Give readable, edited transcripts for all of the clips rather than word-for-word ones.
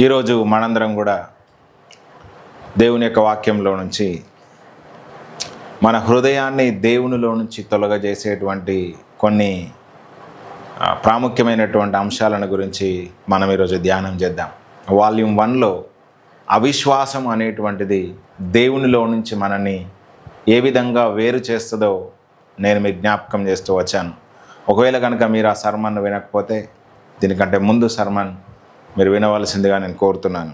ఈరోజు మనందరం కూడా దేవుని యొక్క వాక్యంలో నుంచి మన హృదయాన్ని దేవునిలో నుంచి తొలగజేసేటువంటి కొన్ని ప్రాముఖ్యమైనటువంటి అంశాలను గురించి మనం ఈరోజు ధ్యానం చేద్దాం. వాల్యూమ్ 1లో అవిశ్వాసం అనేటువంటిది దేవునిలో నుంచి మనల్ని ఏ విధంగా వేరు చేస్తుందో నేను మీకు జ్ఞాపకం చేస్తూ వచ్చాను. ఒకవేళ కనుక మీరు ఆ సర్మన్ను వినకపోతే దీనికంటే ముందు సర్మన్ మీరు వినవలసిందిగా నేను కోరుతున్నాను.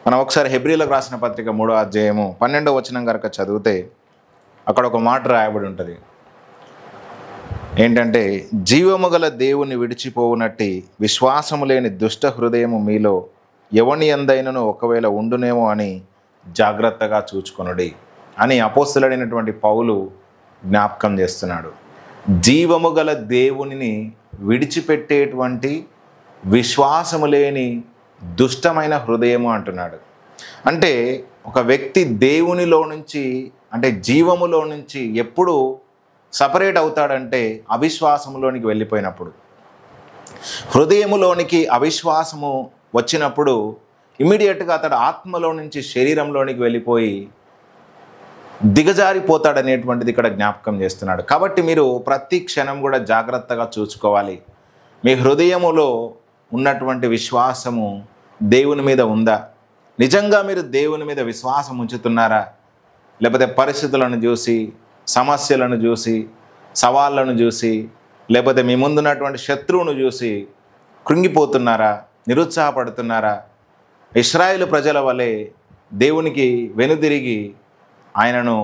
మనం ఒకసారి హెబ్రీలకు రాసిన పత్రిక 3వ అధ్యాయము 12వ వచనం కనుక చదివితే అక్కడ ఒక మాట రాయబడి ఉంటుంది. ఏంటంటే, జీవము గల దేవుని విడిచిపోవునట్టి విశ్వాసము లేని దుష్ట హృదయము మీలో ఎవని యందైనను ఒకవేళ ఉండునేమో అని జాగ్రత్తగా చూచుకొనుడి అని అపోస్తలుడైనటువంటి పౌలు జ్ఞాపకం చేస్తున్నాడు. జీవము గల దేవునిని విడిచిపెట్టేటువంటి విశ్వాసము లేని దుష్టమైన హృదయము అంటున్నాడు. అంటే ఒక వ్యక్తి దేవునిలో నుంచి అంటే జీవములో నుంచి ఎప్పుడు సపరేట్ అవుతాడంటే అవిశ్వాసములోనికి వెళ్ళిపోయినప్పుడు. హృదయములోనికి అవిశ్వాసము వచ్చినప్పుడు ఇమ్మీడియట్గా అతడు ఆత్మలో నుంచి శరీరంలోనికి వెళ్ళిపోయి దిగజారిపోతాడనేటువంటిది ఇక్కడ జ్ఞాపకం చేస్తున్నాడు. కాబట్టి మీరు ప్రతి క్షణం కూడా జాగ్రత్తగా చూసుకోవాలి. మీ హృదయములో ఉన్నటువంటి విశ్వాసము దేవుని మీద ఉందా? నిజంగా మీరు దేవుని మీద విశ్వాసం ఉంచుతున్నారా? లేకపోతే పరిస్థితులను చూసి, సమస్యలను చూసి, సవాళ్ళను చూసి, లేకపోతే మీ ముందున్నటువంటి శత్రువును చూసి కృంగిపోతున్నారా? నిరుత్సాహపడుతున్నారా? ఇశ్రాయేలు ప్రజల వలె దేవునికి వెనుదిరిగి ఆయనను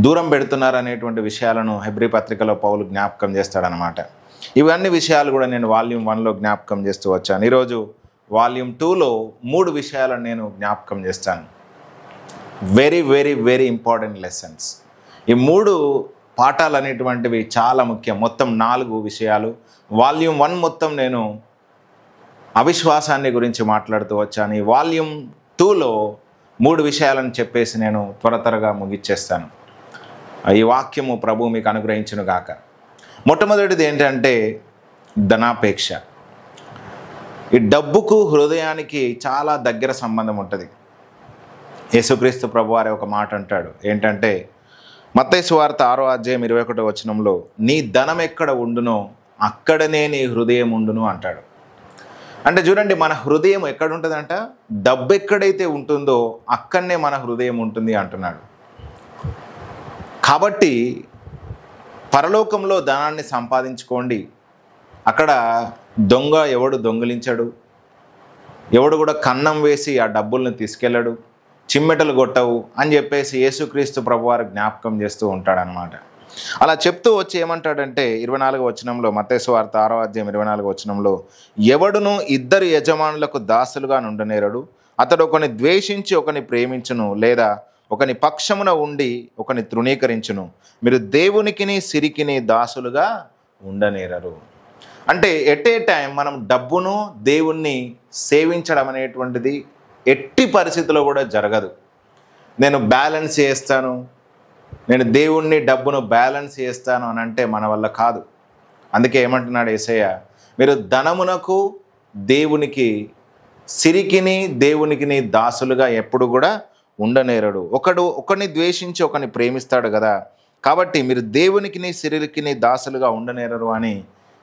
దూరం పెడుతున్నారనేటువంటి విషయాలను హెబ్రీ పత్రికలో పౌలు జ్ఞాపకం చేస్తాడనమాట. ఇవన్నీ విషయాలు కూడా నేను వాల్యూమ్ 1లో జ్ఞాపకం చేస్తూ వచ్చాను. ఈరోజు వాల్యూమ్ 2లో 3 విషయాలను నేను జ్ఞాపకం చేస్తాను. Very very very important lessons. ఈ 3 పాఠాలు అనేటువంటివి చాలా ముఖ్యం. మొత్తం 4 విషయాలు. వాల్యూమ్ 1 మొత్తం నేను అవిశ్వాసాన్ని గురించి మాట్లాడుతూ వచ్చాను. ఈ వాల్యూమ్ 2లో 3 విషయాలను చెప్పేసి నేను త్వరగా ముగిచ్చేస్తాను. ఈ వాక్యము ప్రభు మీకు అనుగ్రహించును గాక. మొట్టమొదటిది ఏంటంటే ధనాపేక్ష. ఈ డబ్బుకు హృదయానికి చాలా దగ్గర సంబంధం ఉంటుంది. యేసుక్రీస్తు ప్రభు వారి ఒక మాట అంటాడు. ఏంటంటే మత్తయి సువార్త 6వ అధ్యాయం 21వ వచనంలో, నీ ధనం ఎక్కడ ఉండునో అక్కడనే నీ హృదయం ఉండును అంటాడు. అంటే చూడండి, మన హృదయం ఎక్కడ ఉంటుందంట? డబ్బు ఎక్కడైతే ఉంటుందో అక్కడనే మన హృదయం ఉంటుంది అంటున్నాడు. కాబట్టి పరలోకంలో ధనాన్ని సంపాదించుకోండి. అక్కడ దొంగ ఎవడు దొంగిలించడు, ఎవడు కూడా కన్నం వేసి ఆ డబ్బుల్ని తీసుకెళ్ళడు, చిమ్మెటలు కొట్టవు అని చెప్పేసి యేసుక్రీస్తు ప్రభువారు జ్ఞాపకం చేస్తూ ఉంటాడనమాట. అలా చెప్తూ వచ్చి ఏమంటాడంటే 24వ వచనంలో, మత్తయి సువార్త 6వ అధ్యాయం 24వ వచనంలో, ఎవడును 2 యజమానులకు దాసులుగా నుండనేరడు. అతడు ఒకని ద్వేషించి ఒకని ప్రేమించును, లేదా ఒకని పక్షమున ఉండి ఒకని తృణీకరించును. మీరు దేవునికిని సిరికిని దాసులుగా ఉండనేరరు. అంటే ఎట్ ఏ టైం మనం డబ్బును దేవుణ్ణి సేవించడం అనేటువంటిది ఎట్టి పరిస్థితుల్లో కూడా జరగదు. నేను బ్యాలెన్స్ చేస్తాను, నేను దేవుణ్ణి డబ్బును బ్యాలెన్స్ చేస్తాను అని అంటే మన వల్ల కాదు. అందుకే ఏమంటున్నాడు యేసయ్య, మీరు ధనమునకు దేవునికి సిరికిని దేవునికిని దాసులుగా ఎప్పుడు కూడా ఉండనేరడు. ఒకని ద్వేషించి ఒకని ప్రేమిస్తాడు కదా. కాబట్టి మీరు దేవునికిని సిరికిని దాసులుగా ఉండనేరరు అని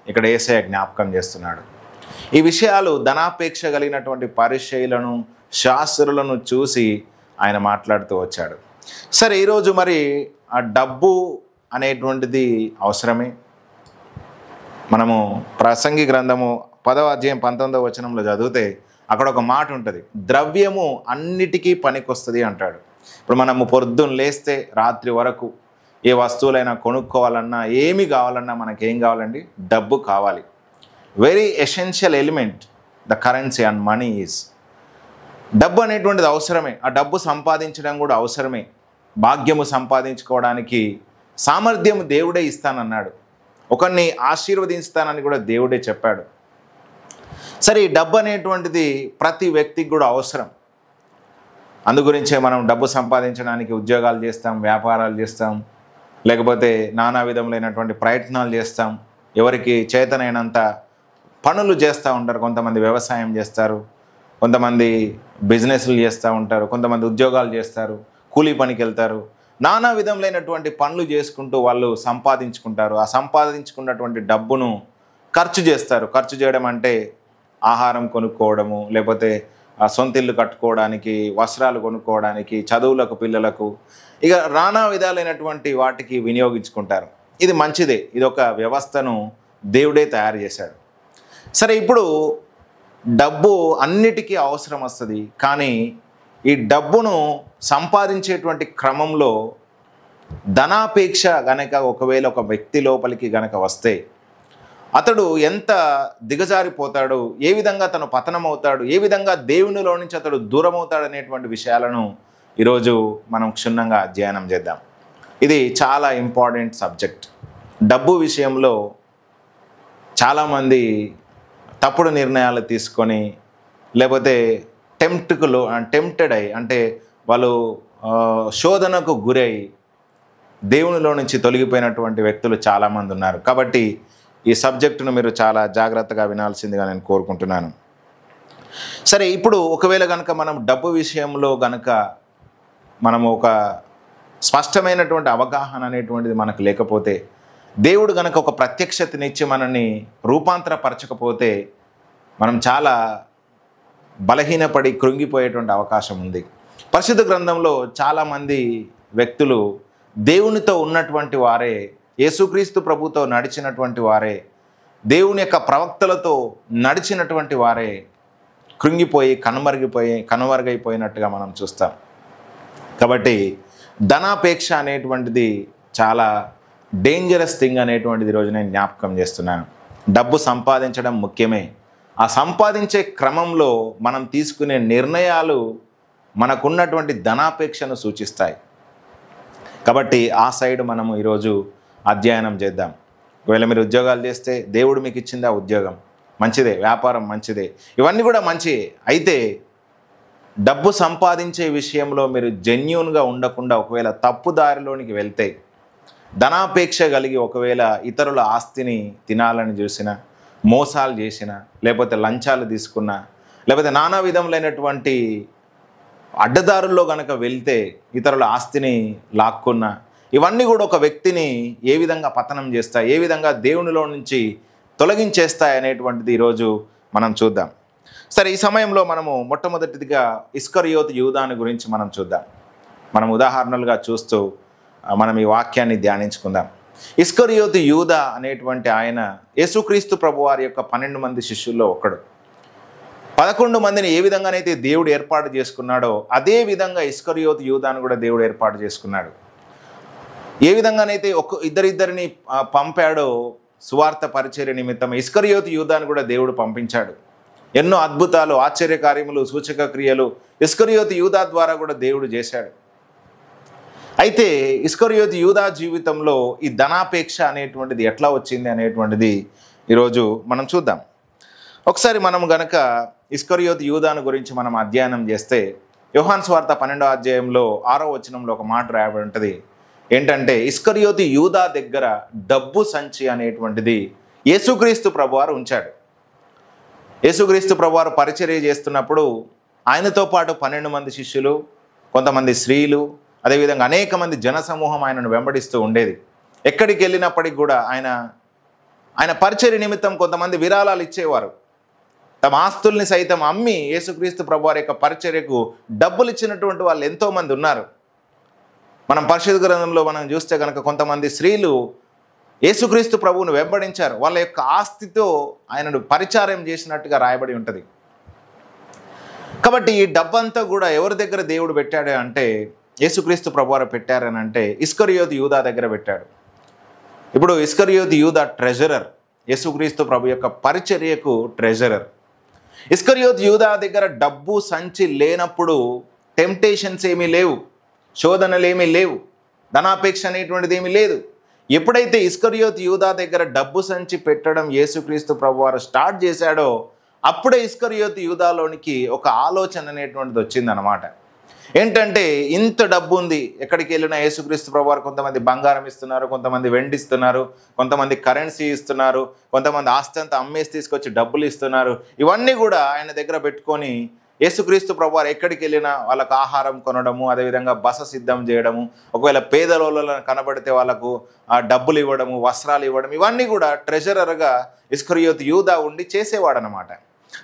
ఇక్కడ యేసయ్య జ్ఞాపకం చేస్తున్నాడు. ఈ విషయాలు ధనాపేక్ష కలిగినటువంటి పరిచయులను, శాస్త్రులను చూసి ఆయన మాట్లాడుతూ వచ్చాడు. సరే, ఈరోజు మరి ఆ డబ్బు అనేటువంటిది అవసరమే. మనము ప్రసంగి గ్రంథము 10వ అధ్యాయం 19వ వచనంలో చదివితే అక్కడ ఒక మాట ఉంటుంది, ద్రవ్యము అన్నిటికీ పనికొస్తుంది అంటాడు. ఇప్పుడు మనము పొద్దున్న లేస్తే రాత్రి వరకు ఏ వస్తువులైనా కొనుక్కోవాలన్నా, ఏమి కావాలన్నా మనకేం కావాలండి? డబ్బు కావాలి. Very essential element the currency and money is. డబ్బు అనేటువంటిది అవసరమే. ఆ డబ్బు సంపాదించడం కూడా అవసరమే. భాగ్యము సంపాదించుకోవడానికి సామర్థ్యం దేవుడే ఇస్తానన్నాడు. ఒకరిని ఆశీర్వదిస్తానని కూడా దేవుడే చెప్పాడు. సరే, ఈ డబ్బు అనేటువంటిది ప్రతి వ్యక్తికి కూడా అవసరం. అందుగురించే మనం డబ్బు సంపాదించడానికి ఉద్యోగాలు చేస్తాం, వ్యాపారాలు చేస్తాం, లేకపోతే నానా విధములైనటువంటి ప్రయత్నాలు చేస్తాం. ఎవరికి చేతనైనంత పనులు చేస్తూ ఉంటారు. కొంతమంది వ్యవసాయం చేస్తారు, కొంతమంది బిజినెస్లు చేస్తూ ఉంటారు, కొంతమంది ఉద్యోగాలు చేస్తారు, కూలీ పనికి వెళ్తారు. నానా విధములైనటువంటి పనులు చేసుకుంటూ వాళ్ళు సంపాదించుకుంటారు. ఆ సంపాదించుకున్నటువంటి డబ్బును ఖర్చు చేస్తారు. ఖర్చు చేయడం అంటే ఆహారం కొనుక్కోవడము, లేకపోతే సొంత ఇల్లు కట్టుకోవడానికి, వస్త్రాలు కొనుక్కోవడానికి, చదువులకు, పిల్లలకు, ఇక నానా విధాలైనటువంటి వాటికి వినియోగించుకుంటారు. ఇది మంచిదే. ఇది ఒక వ్యవస్థను దేవుడే తయారు చేశాడు. సరే, ఇప్పుడు డబ్బు అన్నిటికీ అవసరం వస్తుంది. కానీ ఈ డబ్బును సంపాదించేటువంటి క్రమంలో ధనాపేక్ష గనక ఒకవేళ ఒక వ్యక్తి లోపలికి గనక వస్తే అతడు ఎంత దిగజారిపోతాడు, ఏ విధంగా తను పతనమవుతాడు, ఏ విధంగా దేవునిలో నుంచి అతడు దూరం అవుతాడు అనేటువంటి విషయాలను ఈరోజు మనం క్షుణ్ణంగా అధ్యయనం చేద్దాం. ఇది చాలా ఇంపార్టెంట్ సబ్జెక్ట్. డబ్బు విషయంలో చాలామంది తప్పుడు నిర్ణయాలు తీసుకొని, లేకపోతే టెంప్టెడ్ అయ్యి, అంటే వాళ్ళు శోధనకు గురై దేవునిలో నుంచి తొలగిపోయినటువంటి వ్యక్తులు చాలామంది ఉన్నారు. కాబట్టి ఈ సబ్జెక్టును మీరు చాలా జాగ్రత్తగా వినాల్సిందిగా నేను కోరుకుంటున్నాను. సరే, ఇప్పుడు ఒకవేళ కనుక మనం డబ్బు విషయంలో కనుక మనము ఒక స్పష్టమైనటువంటి అవగాహన అనేటువంటిది మనకు లేకపోతే, దేవుడు కనుక ఒక ప్రత్యక్షతనిచ్చి మనల్ని రూపాంతరపరచకపోతే మనం చాలా బలహీనపడి కృంగిపోయేటువంటి అవకాశం ఉంది. పరిశుద్ధ గ్రంథంలో చాలామంది వ్యక్తులు దేవునితో ఉన్నటువంటి వారే, యేసుక్రీస్తు ప్రభుతో నడిచినటువంటి వారే, దేవుని యొక్క ప్రవక్తలతో నడిచినటువంటి వారే కృంగిపోయి కనుమరుగైపోయినట్టుగా మనం చూస్తాం. కాబట్టి ధనాపేక్ష అనేటువంటిది చాలా డేంజరస్ థింగ్ అనేటువంటిది ఈరోజు నేను జ్ఞాపకం చేస్తున్నాను. డబ్బు సంపాదించడం ముఖ్యమే. ఆ సంపాదించే క్రమంలో మనం తీసుకునే నిర్ణయాలు మనకున్నటువంటి ధనాపేక్షను సూచిస్తాయి. కాబట్టి ఆ సైడ్ మనము ఈరోజు అధ్యయనం చేద్దాం. ఒకవేళ మీరు ఉద్యోగాలు చేస్తే దేవుడు మీకు ఇచ్చింది ఆ ఉద్యోగం మంచిదే, వ్యాపారం మంచిదే, ఇవన్నీ కూడా మంచిదే. అయితే డబ్బు సంపాదించే విషయంలో మీరు జెన్యూన్గా ఉండకుండా ఒకవేళ తప్పు దారిలోనికి వెళ్తే, ధనాపేక్ష కలిగి ఒకవేళ ఇతరుల ఆస్తిని తినాలని చూసినా, మోసాలు చేసినా, లేకపోతే లంచాలు తీసుకున్నా, లేకపోతే నానా విధములైనటువంటి అడ్డదారుల్లో కనుక వెళ్తే ఇతరుల ఆస్తిని లాక్కున్నా, ఇవన్నీ కూడా ఒక వ్యక్తిని ఏ విధంగా పతనం చేస్తాయి, ఏ విధంగా దేవునిలో నుంచి తొలగించేస్తాయి అనేటువంటిది ఈరోజు మనం చూద్దాం. సరే, ఈ సమయంలో మనము మొట్టమొదటిదిగా ఇస్కరియోతు యూదాని గురించి మనం చూద్దాం. మనం ఉదాహరణలుగా చూస్తూ మనం ఈ వాక్యాన్ని ధ్యానించుకుందాం. ఇస్కరియోతు యూదా అనేటువంటి ఆయన యేసుక్రీస్తు ప్రభువారి యొక్క 12 మంది శిష్యుల్లో ఒకడు. 11 మందిని ఏ విధంగానైతే దేవుడు ఏర్పాటు చేసుకున్నాడో అదే విధంగా ఇస్కరియోతు యూదాను కూడా దేవుడు ఏర్పాటు చేసుకున్నాడు. ఏ విధంగానైతే ఇద్దరిని పంపాడో సువార్త పరిచర్య నిమిత్తం, ఇస్కరియోతు యూదాను కూడా దేవుడు పంపించాడు. ఎన్నో అద్భుతాలు, ఆశ్చర్యకార్యములు, సూచక క్రియలు ఇస్కరియోతు యూదా ద్వారా కూడా దేవుడు చేశాడు. అయితే ఇస్కరియోతు యూదా జీవితంలో ఈ ధనాపేక్ష అనేటువంటిది ఎట్లా వచ్చింది అనేటువంటిది ఈరోజు మనం చూద్దాం. ఒకసారి మనం గనక ఇస్కరియోతు యూదాను గురించి మనం అధ్యయనం చేస్తే, యోహాను సువార్త 12వ అధ్యాయంలో 6వ వచనంలో ఒక మాట రాయబడి ఉంటుంది. ఏంటంటే, ఇస్కరియోతు యూదా దగ్గర డబ్బు సంచి అనేటువంటిది యేసుక్రీస్తు ప్రభువారు ఉంచాడు. యేసుక్రీస్తు ప్రభువారు పరిచర్య చేస్తున్నప్పుడు ఆయనతో పాటు 12 మంది శిష్యులు, కొంతమంది స్త్రీలు, అదేవిధంగా అనేక మంది జనసమూహం ఆయనను వెంబడిస్తూ ఉండేది. ఎక్కడికి వెళ్ళినప్పటికి కూడా ఆయన పరిచర్య నిమిత్తం కొంతమంది విరాళాలు ఇచ్చేవారు. తమ ఆస్తుల్ని సైతం అమ్మి యేసుక్రీస్తు ప్రభువారి యొక్క పరిచర్యకు డబ్బులు ఇచ్చినటువంటి వాళ్ళు ఎంతోమంది ఉన్నారు. మనం పరిశుద్ధ గ్రంథంలో మనం చూస్తే కనుక కొంతమంది స్త్రీలు యేసుక్రీస్తు ప్రభువును వెంబడించారు. వాళ్ళ యొక్క ఆస్తితో ఆయనను పరిచారం చేసినట్టుగా రాయబడి ఉంటుంది. కాబట్టి ఈ డబ్బంతా కూడా ఎవరి దగ్గర దేవుడు పెట్టాడు అంటే, యేసుక్రీస్తు ప్రభువారు పెట్టారని అంటే ఇస్కరియోతు యూదా దగ్గర పెట్టాడు. ఇప్పుడు ఇస్కరియోతు యూదా ట్రెజరర్, యేసుక్రీస్తు ప్రభు యొక్క పరిచర్యకు ట్రెజరర్. ఇస్కరియోతు యూదా దగ్గర డబ్బు సంచి లేనప్పుడు టెంప్టేషన్స్ ఏమీ లేవు, శోధనలు ఏమీ లేవు, ధనాపేక్ష అనేటువంటిది ఏమీ లేదు. ఎప్పుడైతే ఇస్కరియోతు యూదా దగ్గర డబ్బు సంచి పెట్టడం యేసుక్రీస్తు ప్రభువారు స్టార్ట్ చేశాడో అప్పుడే ఇస్కరియోతు యూదాలోనికి ఒక ఆలోచన అనేటువంటిది వచ్చిందనమాట. ఏంటంటే ఇంత డబ్బు ఉంది, ఎక్కడికి వెళ్ళినా యేసుక్రీస్తు ప్రభువారు కొంతమంది బంగారం ఇస్తున్నారు, కొంతమంది వెండి ఇస్తున్నారు, కొంతమంది కరెన్సీ ఇస్తున్నారు, కొంతమంది ఆస్తి అంతా అమ్మేసి తీసుకొచ్చి డబ్బులు ఇస్తున్నారు. ఇవన్నీ కూడా ఆయన దగ్గర పెట్టుకొని యేసుక్రీస్తు ప్రభువారు ఎక్కడికి వెళ్ళినా వాళ్ళకు ఆహారం కొనడము, అదేవిధంగా బస సిద్ధం చేయడము, ఒకవేళ పేదలలో కనబడితే వాళ్ళకు డబ్బులు ఇవ్వడము, వస్త్రాలు ఇవ్వడం, ఇవన్నీ కూడా ట్రెజరర్గా ఇస్కరియోతు యూదా ఉండి చేసేవాడనమాట.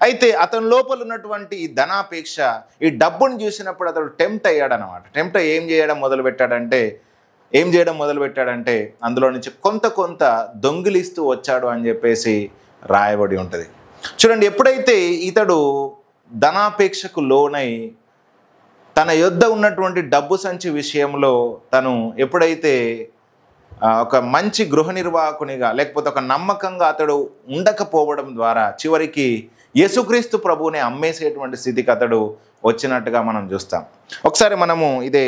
అయితే అతని లోపల ఉన్నటువంటి ఈ ధనాపేక్ష, ఈ డబ్బును చూసినప్పుడు అతడు టెంప్ట్ అయ్యాడనమాట. టెంప్ట్ ఏం చేయడం మొదలుపెట్టాడంటే అందులో నుంచి కొంత దొంగిలిస్తూ వచ్చాడు అని చెప్పేసి రాయబడి ఉంటుంది. చూడండి, ఎప్పుడైతే ఇతడు ధనాపేక్షకు లోనై తన యొద్ద ఉన్నటువంటి డబ్బు సంచి విషయంలో తను ఎప్పుడైతే ఒక మంచి గృహ నిర్వాహకునిగా లేకపోతే ఒక నమ్మకంగా అతడు ఉండకపోవడం ద్వారా చివరికి యేసుక్రీస్తు ప్రభువుని అమ్మేసేటువంటి స్థితికి అతడు వచ్చినట్టుగా మనం చూస్తాం. ఒకసారి మనము ఇదే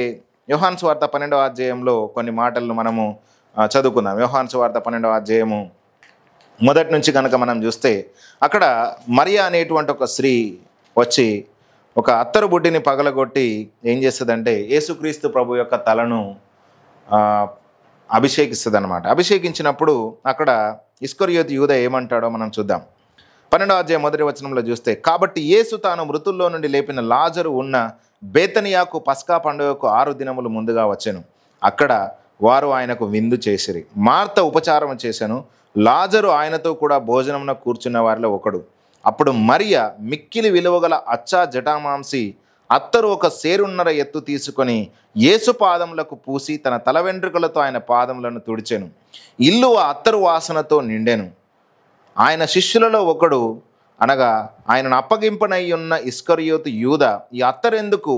యోహాను సువార్త 12వ అధ్యాయంలో కొన్ని మాటలను మనము చదువుకుందాం. యోహాను సువార్త 12వ అధ్యాయము మొదటి నుంచి కనుక మనం చూస్తే అక్కడ మరియా అనేటువంటి ఒక స్త్రీ వచ్చి ఒక అత్తరు బుడ్డిని పగలగొట్టి ఏం చేస్తుందంటే యేసుక్రీస్తు ప్రభు యొక్క తలను అభిషేకిస్తుంది అనమాట. అభిషేకించినప్పుడు అక్కడ ఇస్కరియోతు యూదా ఏమంటాడో మనం చూద్దాం. 12వ అధ్యాయం మొదటి వచనంలో చూస్తే, కాబట్టి యేసు తాను మృతుల్లో నుండి లేపిన లాజరు ఉన్న బేతనియాకు పస్కా పండుగకు 6 దినములు ముందుగా వచ్చెను. అక్కడ వారు ఆయనకు విందు చేసిరి. మార్త ఉపచారం చేశాను, లాజరు ఆయనతో కూడా భోజనమున కూర్చున్న వారిలో ఒకడు. అప్పుడు మరియ మిక్కిలి విలువగల అచ్చా జటామాంసి అత్తరు 1 సేరున్నర ఎత్తు తీసుకొని యేసు పాదములకు పూసి తన తల వెంట్రుకలతో ఆయన పాదములను తుడిచెను. ఇల్లు ఆ అత్తరు వాసనతో నిండెను. ఆయన శిష్యులలో ఒకడు, అనగా ఆయనను అప్పగింపనై ఉన్న ఇస్కరియోతు యూదా, ఈ అత్తరెందుకు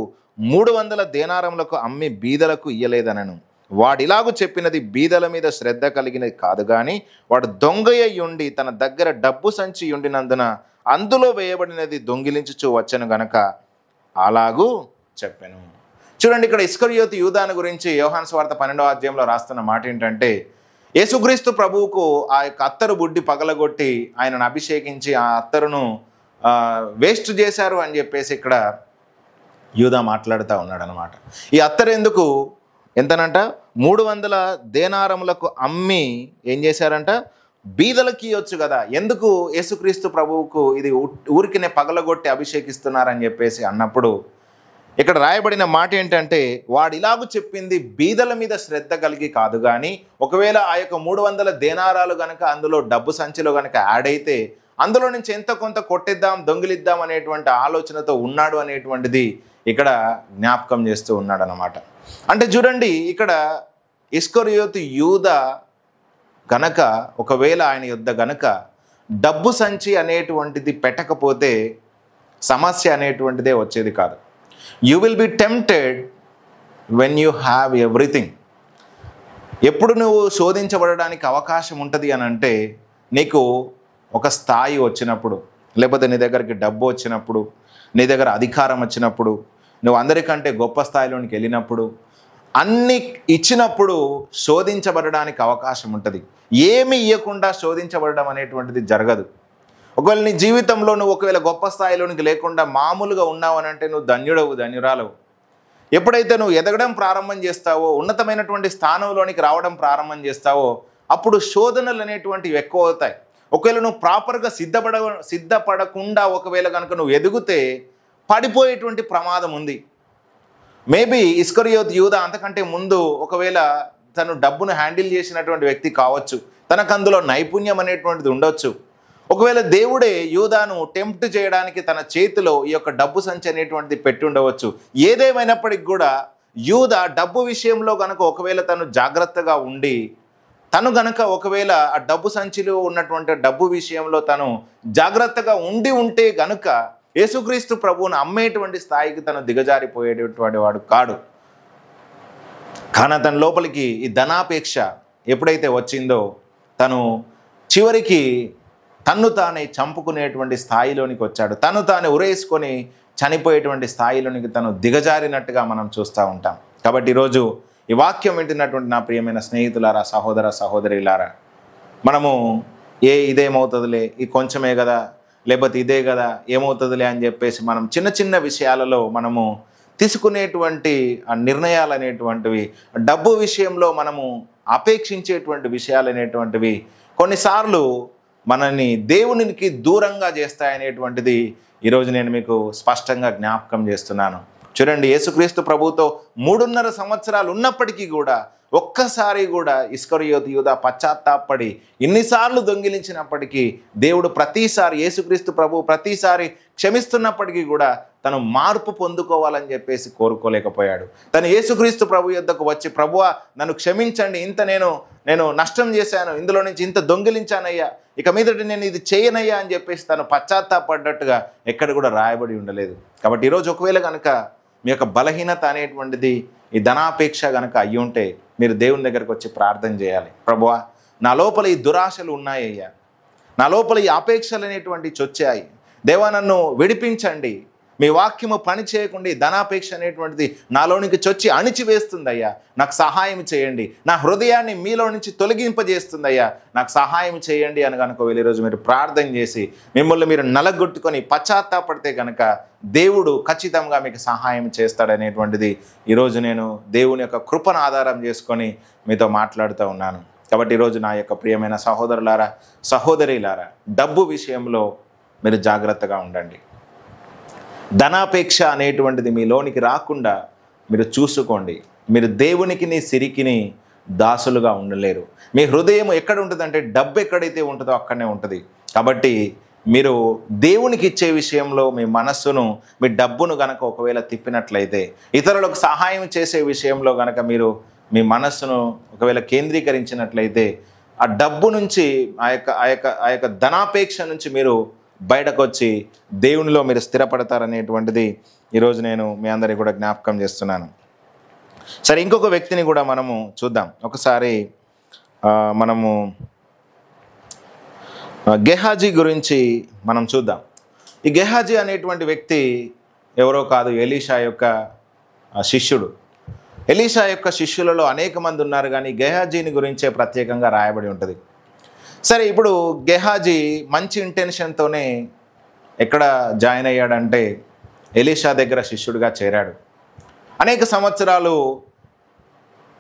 300 దేనారములకు అమ్మి బీదలకు ఇయ్యలేదనను. వాడిలాగు చెప్పినది బీదల మీద శ్రద్ధ కలిగినది కాదు గాని వాడు దొంగయ్య ఉండి తన దగ్గర డబ్బు సంచి ఉండినందున అందులో వేయబడినది దొంగిలించుచూ వచ్చెను గనక అలాగూ చెప్పాను. చూడండి, ఇక్కడ ఇస్కరియోతు యూదాను గురించి యోహాను సువార్త 12వ అధ్యాయంలో రాస్తున్న మాట ఏంటంటే, యేసుక్రీస్తు ప్రభువుకు ఆ యొక్క అత్తరు బుడ్డి పగలగొట్టి ఆయనను అభిషేకించి ఆ అత్తరును వేస్ట్ చేశారు అని చెప్పేసి ఇక్కడ యూదా మాట్లాడుతూ ఉన్నాడు అనమాట. ఈ అత్తరు ఎందుకు ఎంతనంట 300 దేనారములకు అమ్మి ఏం చేశారంట, బీదలకి ఇవ్వచ్చు కదా, ఎందుకు యేసుక్రీస్తు ప్రభువుకు ఇది ఊరికినే పగలగొట్టి అభిషేకిస్తున్నారని చెప్పేసి అన్నప్పుడు ఇక్కడ రాయబడిన మాట ఏంటంటే, వాడు ఇలాగూ చెప్పింది బీదల మీద శ్రద్ధ కలిగి కాదు కానీ ఒకవేళ ఆ యొక్క 300 దేనారాలు కనుక అందులో డబ్బు సంచిలో కనుక యాడ్ అయితే అందులో నుంచి ఎంత కొంత కొట్టిద్దాం, దొంగిలిద్దాం అనేటువంటి ఆలోచనతో ఉన్నాడు అనేటువంటిది ఇక్కడ జ్ఞాపకం చేస్తూ ఉన్నాడు అనమాట. అంటే చూడండి, ఇక్కడ ఇస్కరియోతు యూదా గనక ఒకవేళ ఆయన యుద్ధ గనక డబ్బు సంచి అనేటువంటిది పెట్టకపోతే సమస్య అనేటువంటిదే వచ్చేది కాదు. You will be tempted when you have everything. ఎప్పుడు నువ్వు శోధించబడడానికి అవకాశం ఉంటుంది అని అంటే, నీకు ఒక స్థాయి వచ్చినప్పుడు, లేకపోతే నీ దగ్గరికి డబ్బు వచ్చినప్పుడు, నీ దగ్గర అధికారం వచ్చినప్పుడు, నువ్వు అందరికంటే గొప్ప స్థాయిలోనికి వెళ్ళినప్పుడు, అన్ని ఇచ్చినప్పుడు శోధించబడడానికి అవకాశం ఉంటుంది. ఏమి ఇవ్వకుండా శోధించబడడం అనేటువంటిది జరగదు. ఒకవేళ నీ జీవితంలో నువ్వు ఒకవేళ గొప్ప స్థాయిలోనికి లేకుండా మామూలుగా ఉన్నావు అని అంటే నువ్వు ధన్యుడవు, ధన్యురాలవు. ఎప్పుడైతే నువ్వు ఎదగడం ప్రారంభం చేస్తావో, ఉన్నతమైనటువంటి స్థానంలోనికి రావడం ప్రారంభం చేస్తావో, అప్పుడు శోధనలు అనేటువంటివి ఎక్కువ అవుతాయి. ఒకవేళ నువ్వు ప్రాపర్గా సిద్ధపడకుండా ఒకవేళ కనుక నువ్వు ఎదిగితే పడిపోయేటువంటి ప్రమాదం ఉంది. మేబీ ఇస్కరియోతు యూదా అంతకంటే ముందు ఒకవేళ తను డబ్బును హ్యాండిల్ చేసినటువంటి వ్యక్తి కావచ్చు, తనకు అందులో నైపుణ్యం అనేటువంటిది ఉండొచ్చు. ఒకవేళ దేవుడే యూదాను టెంప్ట్ చేయడానికి తన చేతిలో ఈ యొక్క డబ్బు సంచి అనేటువంటిది పెట్టి ఉండవచ్చు. ఏదేమైనప్పటికి కూడా యూదా డబ్బు విషయంలో కనుక ఒకవేళ తను జాగ్రత్తగా ఉండి, తను గనక ఒకవేళ ఆ డబ్బు సంచిలో ఉన్నటువంటి డబ్బు విషయంలో తను జాగ్రత్తగా ఉంటే గనుక యేసుక్రీస్తు ప్రభువును అమ్మేటువంటి స్థాయికి తను దిగజారిపోయేటటువంటి వాడు కాడు. కానీ తన లోపలికి ఈ ధనాపేక్ష ఎప్పుడైతే వచ్చిందో తను చివరికి తన్ను తానే చంపుకునేటువంటి స్థాయిలోనికి వచ్చాడు. తను తానే ఉరేసుకొని చనిపోయేటువంటి స్థాయిలోనికి తను దిగజారినట్టుగా మనం చూస్తూ ఉంటాం. కాబట్టి ఈరోజు ఈ వాక్యం వింటున్నటువంటి నా ప్రియమైన స్నేహితులారా, సహోదర సహోదరులారా, మనము ఇదేమవుతుందిలే, ఈ కొంచెమే కదా, లేకపోతే ఇదే కదా, ఏమవుతుందిలే అని చెప్పేసి మనం చిన్న చిన్న విషయాలలో మనము తీసుకునేటువంటి ఆ నిర్ణయాలు అనేటువంటివి, డబ్బు విషయంలో మనము అపేక్షించేటువంటి విషయాలు అనేటువంటివి కొన్నిసార్లు మనల్ని దేవునికి దూరంగా చేస్తాయనేటువంటిది ఈరోజు నేను మీకు స్పష్టంగా జ్ఞాపకం చేస్తున్నాను. చూడండి, యేసుక్రీస్తు ప్రభుతో 3.5 సంవత్సరాలు ఉన్నప్పటికీ కూడా ఒక్కసారి కూడా ఇస్కరియోతు యూదా పశ్చాత్తాపడి ఇన్నిసార్లు దొంగిలించినప్పటికీ దేవుడు ప్రతిసారి, యేసుక్రీస్తు ప్రభు ప్రతిసారి క్షమిస్తున్నప్పటికీ కూడా తను మార్పు పొందుకోవాలని చెప్పేసి కోరుకోలేకపోయాడు. తను యేసుక్రీస్తు ప్రభు యొద్దకు వచ్చి, ప్రభువా నన్ను క్షమించండి, ఇంత నేను నష్టం చేశాను, ఇందులో నుంచి ఇంత దొంగిలించానయ్యా, ఇక మీదటి నేను ఇది చేయనయ్యా అని చెప్పేసి తను పశ్చాత్తాపడ్డట్టుగా ఎక్కడ కూడా రాయబడి ఉండలేదు. కాబట్టి ఈరోజు ఒకవేళ కనుక మీ యొక్క బలహీనత అనేటువంటిది ఈ ధనాపేక్ష కనుక అయ్యి ఉంటే మీరు దేవుని దగ్గరకు వచ్చి ప్రార్థన చేయాలి. ప్రభువా నా లోపల ఈ దురాశలు ఉన్నాయ్యా, నా లోపల ఈ అపేక్షలు అనేటువంటి చొచ్చాయి, దేవా నన్ను విడిపించండి, మీ వాక్యము పని చేయకుండా ధనాపేక్ష అనేటువంటిది నాలోనికి చొచ్చి అణిచివేస్తుందయ్యా, నాకు సహాయం చేయండి, నా హృదయాన్ని మీలో నుంచి తొలగింపజేస్తుందయ్యా, నాకు సహాయం చేయండి అని కనుక ఈరోజు మీరు ప్రార్థన చేసి మిమ్మల్ని మీరు నలగొట్టుకొని పశ్చాత్తాపడితే కనుక దేవుడు ఖచ్చితంగా మీకు సహాయం చేస్తాడనేటువంటిది ఈరోజు నేను దేవుని యొక్క కృపను ఆధారం చేసుకొని మీతో మాట్లాడుతూ ఉన్నాను. కాబట్టి ఈరోజు నా యొక్క ప్రియమైన సహోదరులారా, సహోదరిలారా, డబ్బు విషయంలో మీరు జాగ్రత్తగా ఉండండి. ధనాపేక్ష అనేటువంటిది మీలోనికి రాకుండా మీరు చూసుకోండి. మీరు దేవునికి నీ సిరికిని దాసులుగా ఉండలేరు. మీ హృదయం ఎక్కడ ఉంటుందంటే డబ్బు ఎక్కడైతే ఉంటుందో అక్కడనే ఉంటుంది. కాబట్టి మీరు దేవునికి ఇచ్చే విషయంలో మీ మనస్సును, మీ డబ్బును గనక ఒకవేళ తిప్పినట్లయితే, ఇతరులకు సహాయం చేసే విషయంలో గనక మీరు మీ మనస్సును ఒకవేళ కేంద్రీకరించినట్లయితే, ఆ డబ్బు నుంచి ఆ యొక్క ధనాపేక్ష నుంచి మీరు బయటకు వచ్చి దేవునిలో మీరు స్థిరపడతారనేటువంటిది ఈరోజు నేను మీ అందరికీ కూడా జ్ఞాపకం చేస్తున్నాను. సరే, ఇంకొక వ్యక్తిని కూడా మనము చూద్దాం. ఒకసారి మనము గెహాజీ గురించి మనం చూద్దాం. ఈ గెహాజీ అనేటువంటి వ్యక్తి ఎవరో కాదు, ఎలీషా యొక్క శిష్యుడు. ఎలీషా యొక్క శిష్యులలో అనేక మంది ఉన్నారు, కానీ గెహాజీని గురించే ప్రత్యేకంగా రాయబడి ఉంటుంది. సరే, ఇప్పుడు గెహాజీ మంచి ఇంటెన్షన్తోనే ఎక్కడ జాయిన్ అయ్యాడంటే ఎలీషా దగ్గర శిష్యుడిగా చేరాడు. అనేక సంవత్సరాలు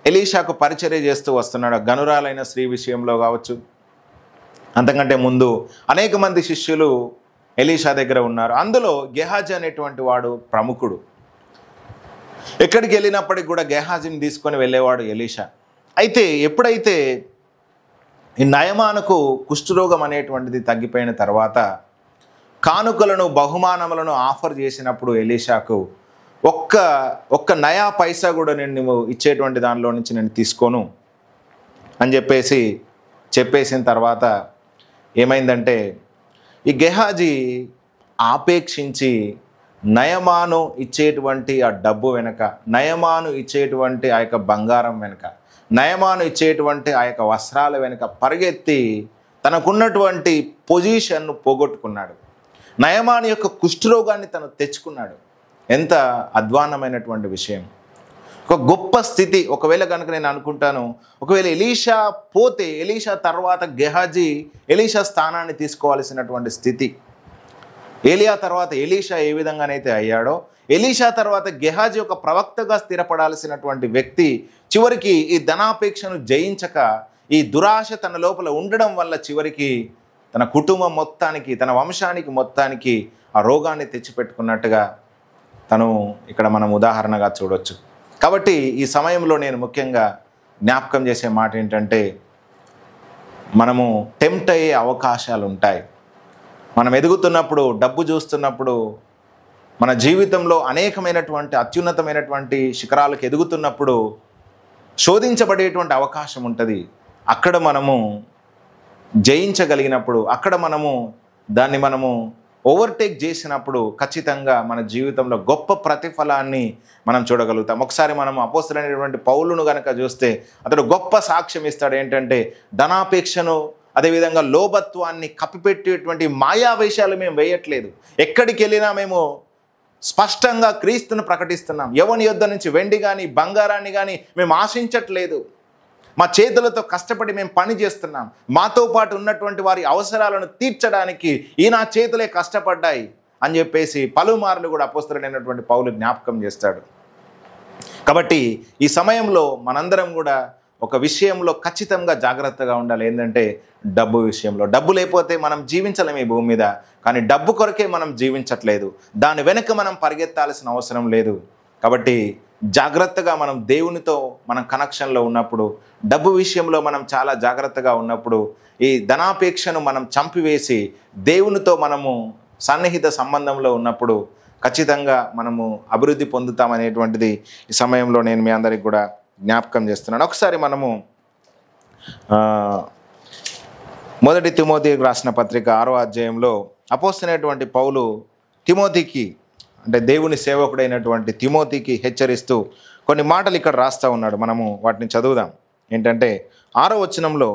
ఎలీషాకు పరిచర్య చేస్తూ వస్తున్నాడు. గనురాలైన స్త్రీ విషయంలో కావచ్చు, అంతకంటే ముందు అనేక మంది శిష్యులు ఎలీషా దగ్గర ఉన్నారు. అందులో గెహాజీ అనేటువంటి వాడు ప్రముఖుడు. ఎక్కడికి వెళ్ళినప్పటికి కూడా గెహాజీని తీసుకొని వెళ్ళేవాడు ఎలీషా. అయితే ఎప్పుడైతే ఈ నయమానుకు కుష్ఠరోగం అనేటువంటిది తగ్గిపోయిన తర్వాత కానుకలను, బహుమానములను ఆఫర్ చేసినప్పుడు ఎలీషాకు ఒక్క నయా పైసా కూడా నేను ఇచ్చేటువంటి దానిలో నుంచి నేను తీసుకోను అని చెప్పేసిన తర్వాత ఏమైందంటే, ఈ గెహాజీ ఆపేక్షించి నయమాను ఇచ్చేటువంటి ఆ డబ్బు వెనుక, నయమాను ఇచ్చేటువంటి ఆ యొక్క బంగారం వెనుక, నయమాను ఇచ్చేటువంటి ఆ యొక్క వస్త్రాల వెనుక పరిగెత్తి తనకున్నటువంటి పొజిషన్ను పోగొట్టుకున్నాడు. నయమాను యొక్క కుష్ఠరోగాన్ని తను తెచ్చుకున్నాడు. ఎంత అధ్వాన్నమైనటువంటి విషయం, ఒక గొప్ప స్థితి. ఒకవేళ కనుక నేను అనుకుంటాను, ఒకవేళ ఎలీషా పోతే ఎలీషా తర్వాత గెహాజీ ఎలీషా స్థానాన్ని తీసుకోవాల్సినటువంటి స్థితి. ఏలియా తర్వాత ఎలీషా ఏ విధంగానైతే అయ్యాడో, ఎలీషా తర్వాత గెహాజీ ఒక ప్రవక్తగా స్థిరపడాల్సినటువంటి వ్యక్తి చివరికి ఈ ధనాపేక్షను జయించక, ఈ దురాశ తన లోపల ఉండడం వల్ల చివరికి తన కుటుంబం మొత్తానికి, తన వంశానికి మొత్తానికి ఆ రోగాన్ని తెచ్చిపెట్టుకున్నట్టుగా తను ఇక్కడ మనం ఉదాహరణగా చూడవచ్చు. కాబట్టి ఈ సమయంలో నేను ముఖ్యంగా జ్ఞాపకం చేసే మాట ఏంటంటే, మనము టెంప్ట్ అయ్యే అవకాశాలు ఉంటాయి. మనం ఎదుగుతున్నప్పుడు, డబ్బు చూస్తున్నప్పుడు, మన జీవితంలో అనేకమైనటువంటి అత్యున్నతమైనటువంటి శిఖరాలకు ఎదుగుతున్నప్పుడు శోధించబడేటువంటి అవకాశం ఉంటుంది. అక్కడ మనము జయించగలిగినప్పుడు, అక్కడ మనము ఓవర్టేక్ చేసినప్పుడు ఖచ్చితంగా మన జీవితంలో గొప్ప ప్రతిఫలాన్ని మనం చూడగలుగుతాం. ఒకసారి మనం అపోస్తలుడైనటువంటి పౌలును కనుక చూస్తే అతడు గొప్ప సాక్ష్యం ఇస్తాడు. ఏంటంటే, ధనాపేక్షను, అదేవిధంగా లోభత్వాన్ని కప్పిపెట్టేటువంటి మాయా వేషాలు మేము వేయట్లేదు. ఎక్కడికి వెళ్ళినా మేము స్పష్టంగా క్రీస్తును ప్రకటిస్తున్నాం. ఎవని యొద్ద నుంచి వెండి కానీ బంగారాన్ని కానీ మేము ఆశించట్లేదు. మా చేతులతో కష్టపడి మేము పని చేస్తున్నాం. మాతో పాటు ఉన్నటువంటి వారి అవసరాలను తీర్చడానికి ఈ నా చేతులే కష్టపడ్డాయి అని చెప్పేసి పలుమార్లు కూడా అపోస్తలుడైనటువంటి పౌలు జ్ఞాపకం చేస్తాడు. కాబట్టి ఈ సమయంలో మనందరం కూడా ఒక విషయంలో ఖచ్చితంగా జాగ్రత్తగా ఉండాలి. ఏంటంటే డబ్బు విషయంలో. డబ్బు లేకపోతే మనం జీవించలేము ఈ భూమి మీద. కానీ డబ్బు కొరకే మనం జీవించట్లేదు. దాని వెనుక మనం పరిగెత్తాల్సిన అవసరం లేదు. కాబట్టి జాగ్రత్తగా మనం దేవునితో మనం కనెక్షన్లో ఉన్నప్పుడు, డబ్బు విషయంలో మనం చాలా జాగ్రత్తగా ఉన్నప్పుడు, ఈ ధనాపేక్షను మనం చంపివేసి దేవునితో మనము సన్నిహిత సంబంధంలో ఉన్నప్పుడు ఖచ్చితంగా మనము అభివృద్ధి పొందుతామనేటువంటిది ఈ సమయంలో నేను మీ అందరికి కూడా జ్ఞాపకం చేస్తున్నాను. ఒకసారి మనము మొదటి తిమోతికి రాసిన పత్రిక 6వ అధ్యాయంలో అపోస్తలుడైనటువంటి పౌలు తిమోతికి, అంటే దేవుని సేవకుడైనటువంటి తిమోతికి హెచ్చరిస్తూ కొన్ని మాటలు ఇక్కడ రాస్తూ ఉన్నాడు. మనము వాటిని చదువుదాం. ఏంటంటే 6వ వచనంలో,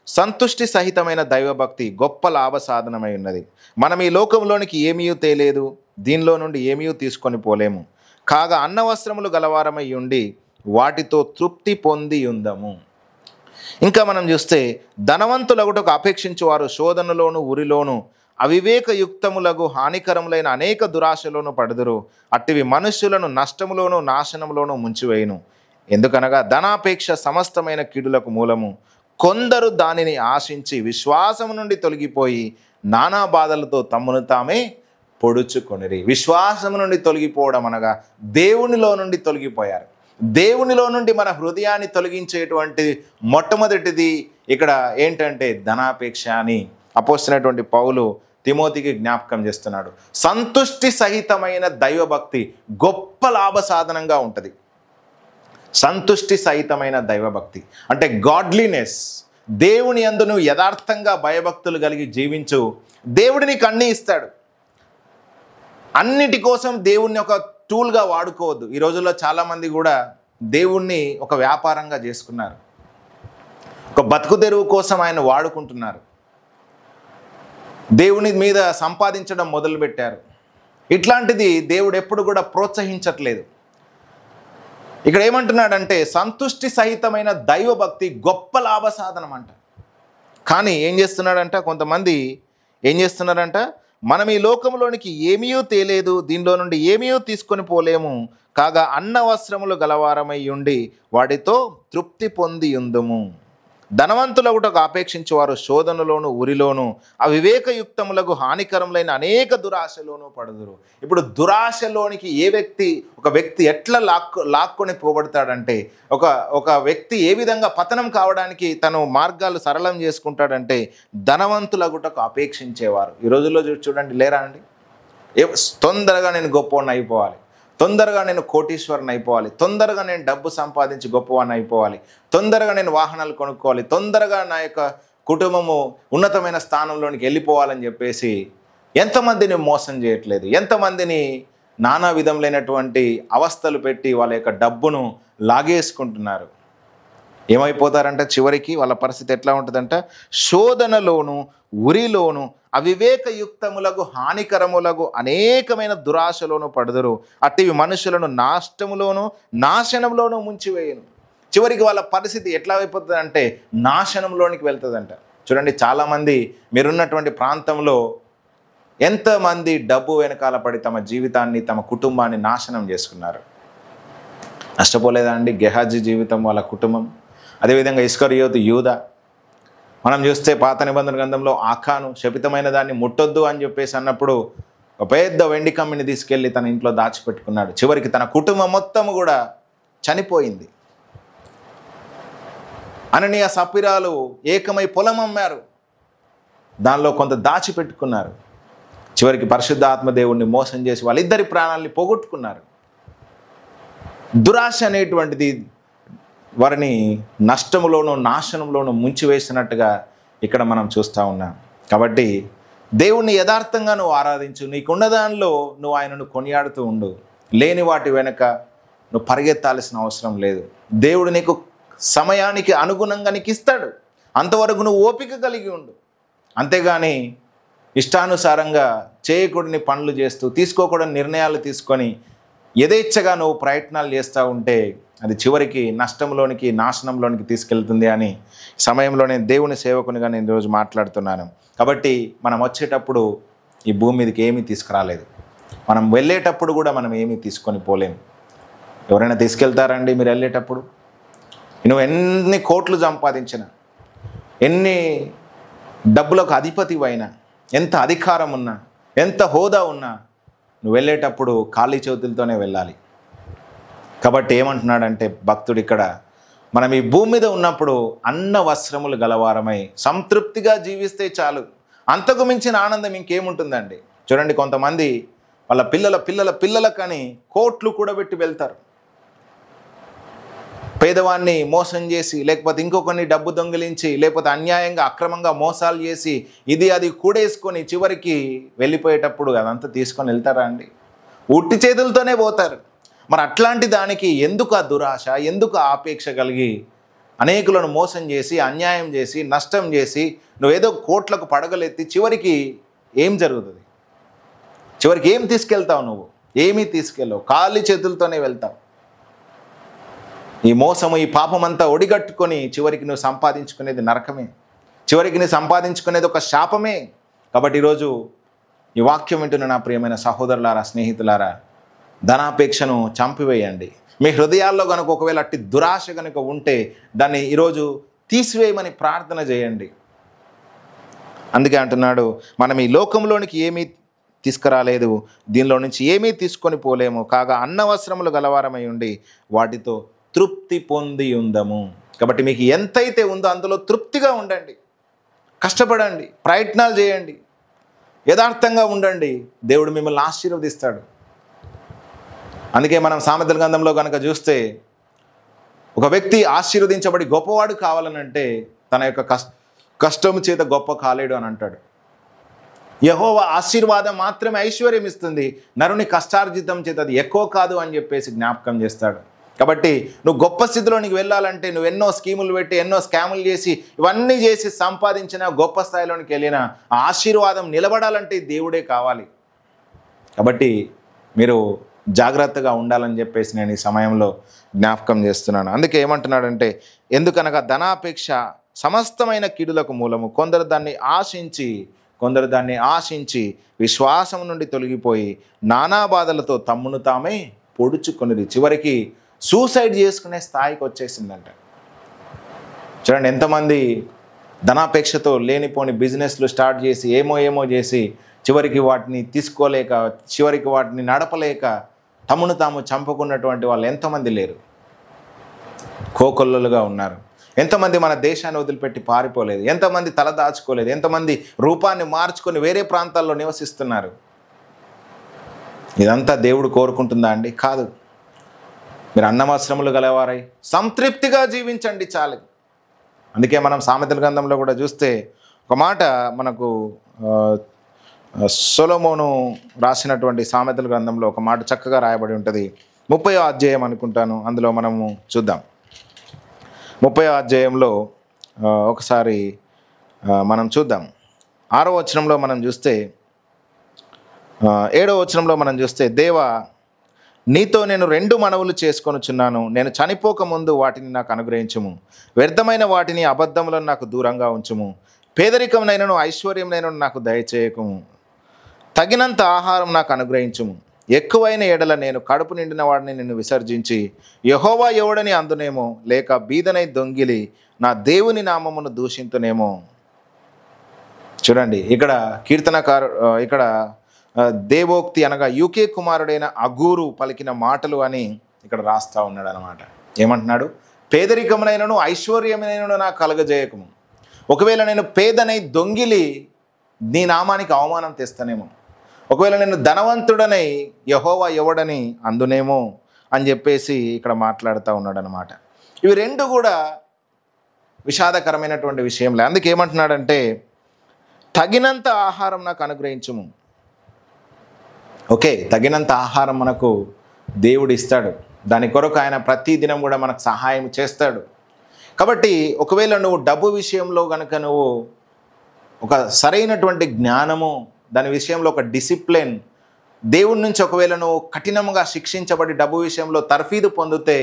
సంతుష్టి సహితమైన దైవభక్తి గొప్ప లాభ సాధనమై ఉన్నది. మనం ఈ లోకంలోనికి ఏమీ తేలేదు, దీనిలో నుండి ఏమీ తీసుకొని పోలేము. కాగా అన్నవస్త్రములు గలవారమై ఉండి వాటితో తృప్తి పొంది ఉందము. ఇంకా మనం చూస్తే, ధనవంతులగుటకు అపేక్షించువారు శోధనలోను ఉరిలోను అవివేకయుక్తములకు హానికరములైన అనేక దురాశలోను పడుదురు. అట్టివి మనుష్యులను నష్టములోను నాశనములోను ముంచివేయును. ఎందుకనగా ధనాపేక్ష సమస్తమైన కీడులకు మూలము. కొందరు దానిని ఆశించి విశ్వాసము నుండి తొలగిపోయి నానా బాధలతో తమ్మును తామే పొడుచుకొనిరి. విశ్వాసము నుండి తొలగిపోవడం అనగా దేవునిలో నుండి తొలగిపోయారు. దేవునిలో నుండి మన హృదయాన్ని తొలగించేటువంటి మొట్టమొదటిది ఇక్కడ ఏంటంటే ధనాపేక్ష అని అపోస్తలుడైనటువంటి పౌలు తిమోతికి జ్ఞాపకం చేస్తున్నాడు. సంతుష్టి సహితమైన దైవభక్తి గొప్ప లాభ సాధనంగా ఉంటుంది. సంతుష్టి సహితమైన దైవభక్తి అంటే గాడ్లీనెస్. దేవుని యందు నువ్వు యథార్థంగా భయభక్తులు కలిగి జీవించు. దేవుడు నీకు అన్నీ ఇస్తాడు. అన్నిటి కోసం దేవుణ్ణి ఒక టూల్గా వాడుకోవద్దు. ఈ రోజుల్లో చాలామంది కూడా దేవుణ్ణి ఒక వ్యాపారంగా చేసుకున్నారు. ఒక బతుకు తెరువు కోసం ఆయన వాడుకుంటున్నారు. దేవుని మీద సంపాదించడం మొదలుపెట్టారు. ఇట్లాంటిది దేవుడు ఎప్పుడు కూడా ప్రోత్సహించట్లేదు. ఇక్కడ ఏమంటున్నాడంటే సంతుష్టి సహితమైన దైవభక్తి గొప్ప లాభ సాధనం అంట. కానీ ఏం చేస్తున్నాడంట, కొంతమంది ఏం చేస్తున్నారంట, మనం ఈ లోకంలోనికి ఏమీ తేలేదు, దీనిలో నుండి ఏమీ తీసుకొని పోలేము. కాగా అన్న వస్త్రములు గలవారమై ఉండి వాటితో తృప్తి పొంది ఉందుము. ధనవంతులగుటకు ఆపేక్షించేవారు శోధనలోను ఉరిలోను అవివేకయుక్తములకు హానికరములైన అనేక దురాశలోను పడుదురు. ఇప్పుడు దురాశలోనికి ఒక వ్యక్తి ఎట్లా లాక్కొని పోబడతాడంటే, ఒక వ్యక్తి ఏ విధంగా పతనం కావడానికి తను మార్గాలు సరళం చేసుకుంటాడంటే ధనవంతులగుటకు అపేక్షించేవారు. ఈ రోజుల్లో చూడండి, లేరా అండి? తొందరగా నేను గొప్పవాడిని అయిపోవాలి, తొందరగా నేను కోటీశ్వరుని అయిపోవాలి, తొందరగా నేను డబ్బు సంపాదించి గొప్పవాడిని అయిపోవాలి, తొందరగా నేను వాహనాలు కొనుక్కోవాలి, తొందరగా నా యొక్క కుటుంబము ఉన్నతమైన స్థానంలోనికి వెళ్ళిపోవాలని చెప్పేసి ఎంతమందిని మోసం చేయట్లేదు, ఎంతమందిని నానా విధములైనటువంటి అవస్థలు పెట్టి వాళ్ళ యొక్క డబ్బును లాగేసుకుంటున్నారు. ఏమైపోతారంటే చివరికి వాళ్ళ పరిస్థితి ఎట్లా ఉంటుందంట, శోధనలోను ఉరిలోను అవివేకయుక్తములకు హానికరములకు అనేకమైన దురాశలోను పడుదురు. అట్టివి మనుషులను నష్టములోను నాశనంలోనూ ముంచివేయను. చివరికి వాళ్ళ పరిస్థితి ఎట్లా అయిపోతుందంటే నాశనంలోనికి వెళ్తుందంట. చూడండి, చాలామంది మీరున్నటువంటి ప్రాంతంలో ఎంతమంది డబ్బు వెనకాల పడి తమ జీవితాన్ని తమ కుటుంబాన్ని నాశనం చేసుకున్నారు. నష్టపోలేదా అండి గెహాజీ జీవితం, వాళ్ళ కుటుంబం? అదేవిధంగా ఇస్కరియోతు యూదా. మనం చూస్తే పాత నిబంధన గ్రంథంలో ఆఖాను శపితమైన దాన్ని ముట్టొద్దు అని చెప్పేసి అన్నప్పుడు ఒక పెద్ద వెండి కమ్మిని తీసుకెళ్ళి తన ఇంట్లో దాచిపెట్టుకున్నాడు. చివరికి తన కుటుంబం మొత్తం కూడా చనిపోయింది. అననీయ సప్పిరాలు ఏకమై పొలం అమ్మారు, దానిలో కొంత దాచిపెట్టుకున్నారు. చివరికి పరిశుద్ధ ఆత్మదేవుణ్ణి మోసం చేసి వాళ్ళిద్దరి ప్రాణాలని పోగొట్టుకున్నారు. దురాశ అనేటువంటిది వారిని నష్టములోనూ నాశనంలోనూ ముంచివేసినట్టుగా ఇక్కడ మనం చూస్తూ ఉన్నాం. కాబట్టి దేవుణ్ణి యథార్థంగా నువ్వు ఆరాధించు. నీకున్న దానిలో నువ్వు ఆయనను కొనియాడుతూ ఉండు. లేని వాటి వెనుక నువ్వు పరిగెత్తాల్సిన అవసరం లేదు. దేవుడు నీకు సమయానికి అనుగుణంగా నీకు ఇస్తాడు. అంతవరకు నువ్వు ఓపిక కలిగి ఉండు. అంతేగాని ఇష్టానుసారంగా చేయకూడని పనులు చేస్తూ తీసుకోకూడని నిర్ణయాలు తీసుకొని యథేచ్ఛగా నువ్వు ప్రయత్నాలు చేస్తూ ఉంటే అది చివరికి నష్టంలోనికి నాశనంలోనికి తీసుకెళ్తుంది అని సమయంలో నేను దేవుని సేవకునిగా నేను ఈరోజు మాట్లాడుతున్నాను. కాబట్టి మనం వచ్చేటప్పుడు ఈ భూమి మీదకి ఏమీ తీసుకురాలేదు, మనం వెళ్ళేటప్పుడు కూడా మనం ఏమీ తీసుకొని పోలేము. ఎవరైనా తీసుకెళ్తారండి మీరు వెళ్ళేటప్పుడు? నువ్వు ఎన్ని కోట్లు సంపాదించినా, ఎన్ని డబ్బులకు అధిపతివైనా, ఎంత అధికారం ఉన్నా, ఎంత హోదా ఉన్నా, నువ్వు వెళ్ళేటప్పుడు ఖాళీ చేతులతోనే వెళ్ళాలి. కాబట్టి ఏమంటున్నాడంటే భక్తుడు ఇక్కడ, మనం ఈ భూమి మీద ఉన్నప్పుడు అన్న వస్త్రములు గలవారమై సంతృప్తిగా జీవిస్తే చాలు. అంతకు మించిన ఆనందం ఇంకేముంటుందండి? చూడండి, కొంతమంది వాళ్ళ పిల్లలకని కోట్లు కూడబెట్టి వెళ్తారు. పేదవాన్ని మోసం చేసి, లేకపోతే ఇంకొకరిని డబ్బు దొంగిలించి, లేకపోతే అన్యాయంగా అక్రమంగా మోసాలు చేసి, ఇది అది కూడేసుకొని చివరికి వెళ్ళిపోయేటప్పుడు అదంతా తీసుకొని వెళ్తారా అండి? ఉట్టి చేతులతోనే పోతారు. మరి అట్లాంటి దానికి ఎందుకు ఆ దురాశ, ఎందుకు ఆపేక్ష కలిగి అనేకులను మోసం చేసి, అన్యాయం చేసి, నష్టం చేసి, నువ్వేదో కోట్లకు పడగలెత్తి చివరికి ఏం జరుగుతుంది? చివరికి ఏం తీసుకెళ్తావు? నువ్వు ఏమీ తీసుకెళ్ళవు, ఖాళీ చేతులతోనే వెళ్తావు. ఈ మోసము, ఈ పాపమంతా ఒడిగట్టుకొని చివరికి నువ్వు సంపాదించుకునేది నరకమే, చివరికి నువ్వు సంపాదించుకునేది ఒక శాపమే. కాబట్టి ఈరోజు ఈ వాక్యం వింటున్న నా ప్రియమైన సహోదరులారా, స్నేహితులారా, ధనాపేక్షను చంపివేయండి. మీ హృదయాల్లో కనుక ఒకవేళ అట్టి దురాశ కనుక ఉంటే దాన్ని ఈరోజు తీసివేయమని ప్రార్థన చేయండి. అందుకే అంటున్నాడు, మనం ఈ లోకంలోనికి ఏమీ తీసుకురాలేదు, దీనిలో నుంచి ఏమీ తీసుకొని పోలేము, కాగా అన్నవసరములు గలవారమై ఉండి వాటితో తృప్తి పొంది ఉందము. కాబట్టి మీకు ఎంతైతే ఉందో అందులో తృప్తిగా ఉండండి, కష్టపడండి, ప్రయత్నాలు చేయండి, యథార్థంగా ఉండండి. దేవుడు మిమ్మల్ని ఆశీర్వదిస్తాడు. అందుకే మనం సామెతల గ్రంథంలో కనుక చూస్తే, ఒక వ్యక్తి ఆశీర్వదించబడి గొప్పవాడు కావాలనంటే తన యొక్క కష్టం చేత గొప్ప కాలేడు అని అంటాడు. యెహోవా ఆశీర్వాదం మాత్రమే ఐశ్వర్యం ఇస్తుంది, నరుని కష్టార్జితం చేత అది ఎక్కువ కాదు అని చెప్పేసి జ్ఞాపకం చేస్తాడు. కాబట్టి నువ్వు గొప్ప స్థితిలోనికి వెళ్ళాలంటే నువ్వు ఎన్నో స్కీములు పెట్టి, ఎన్నో స్కాములు చేసి, ఇవన్నీ చేసి సంపాదించిన గొప్ప స్థాయిలోనికి వెళ్ళిన ఆ ఆశీర్వాదం నిలబడాలంటే దేవుడే కావాలి. కాబట్టి మీరు జాగ్రత్తగా ఉండాలని చెప్పేసి నేను ఈ సమయంలో జ్ఞాపకం చేస్తున్నాను. అందుకే ఏమంటున్నాడంటే, ఎందుకనగా ధనాపేక్ష సమస్తమైన కీడులకు మూలము, కొందరు దాన్ని ఆశించి విశ్వాసం నుండి తొలగిపోయి నానా బాధలతో తమ్మును తామే పొడుచుకొనిది. చివరికి సూసైడ్ చేసుకునే స్థాయికి వచ్చేసిందంట. చూడండి, ఎంతమంది ధనాపేక్షతో లేనిపోని బిజినెస్లు స్టార్ట్ చేసి ఏమో చేసి చివరికి వాటిని తీసుకోలేక, చివరికి వాటిని నడపలేక తమను తాము చంపుకున్నటువంటి వాళ్ళు ఎంతమంది లేరు? కోకొల్లలుగా ఉన్నారు. ఎంతమంది మన దేశాన్ని వదిలిపెట్టి పారిపోలేదు? ఎంతమంది తల దాచుకోలేదు? ఎంతమంది రూపాన్ని మార్చుకొని వేరే ప్రాంతాల్లో నివసిస్తున్నారు? ఇదంతా దేవుడు కోరుకుంటుందా అండి? కాదు. మీరు అన్నవస్త్రములు గలవారై సంతృప్తిగా జీవించండి చాలు. అందుకే మనం సామెతల గ్రంథంలో కూడా చూస్తే ఒక మాట మనకు సొలొమోను రాసినటువంటి సామెతల గ్రంథంలో ఒక మాట చక్కగా రాయబడి ఉంటుంది. 30వ అధ్యాయం అనుకుంటాను, అందులో మనము చూద్దాం. 30వ అధ్యాయంలో ఒకసారి మనం చూద్దాం. 6వ వచనంలో మనం చూస్తే, 7వ వచనంలో మనం చూస్తే, దేవా నీతో నేను 2 మనవులు చేసుకొనుచున్నాను, నేను చనిపోక ముందు వాటిని నాకు అనుగ్రహించుము, వ్యర్థమైన వాటిని అబద్ధములను నాకు దూరంగా ఉంచుము, పేదరికమునైనను ఐశ్వర్యమునైనను నాకు దయచేయకము, తగినంత ఆహారం నాకు అనుగ్రహించుము, ఎక్కువైన ఎడల నేను కడుపు నిండిన వాడిని నిన్ను విసర్జించి యెహోవా ఎవడని అందునేమో, లేక బీదనై దొంగిలి నా దేవుని నామమును దూషింతునేమో. చూడండి, ఇక్కడ దేవోక్తి అనగా యూకే కుమారుడైన అగూరు పలికిన మాటలు అని ఇక్కడ రాస్తా ఉన్నాడు అనమాట. ఏమంటున్నాడు? పేదరికమునైనను ఐశ్వర్యమునైనను నాకు కలగజేయకము. ఒకవేళ నేను పేదనై దొంగిలి నీ నామానికి అవమానం తెస్తానేమో, ఒకవేళ నేను ధనవంతుడనై యెహోవా ఎవడని అందునేమో అని చెప్పేసి ఇక్కడ మాట్లాడుతూ ఉన్నాడు అనమాట. ఇవి 2 కూడా విషాదకరమైనటువంటి విషయంలే. అందుకే ఏమంటున్నాడంటే, తగినంత ఆహారం నాకు అనుగ్రహించుము. ఓకే, తగినంత ఆహారం మనకు దేవుడు ఇస్తాడు. దాని కొరకు ఆయన ప్రతి దినం కూడా మనకు సహాయం చేస్తాడు. కాబట్టి ఒకవేళ నువ్వు డబ్బు విషయంలో కనుక నువ్వు ఒక సరైనటువంటి జ్ఞానము, దాని విషయంలో ఒక డిసిప్లిన్, దేవుడి నుంచి ఒకవేళ నువ్వు కఠినంగా శిక్షించబడి డబ్బు విషయంలో తర్ఫీదు పొందితే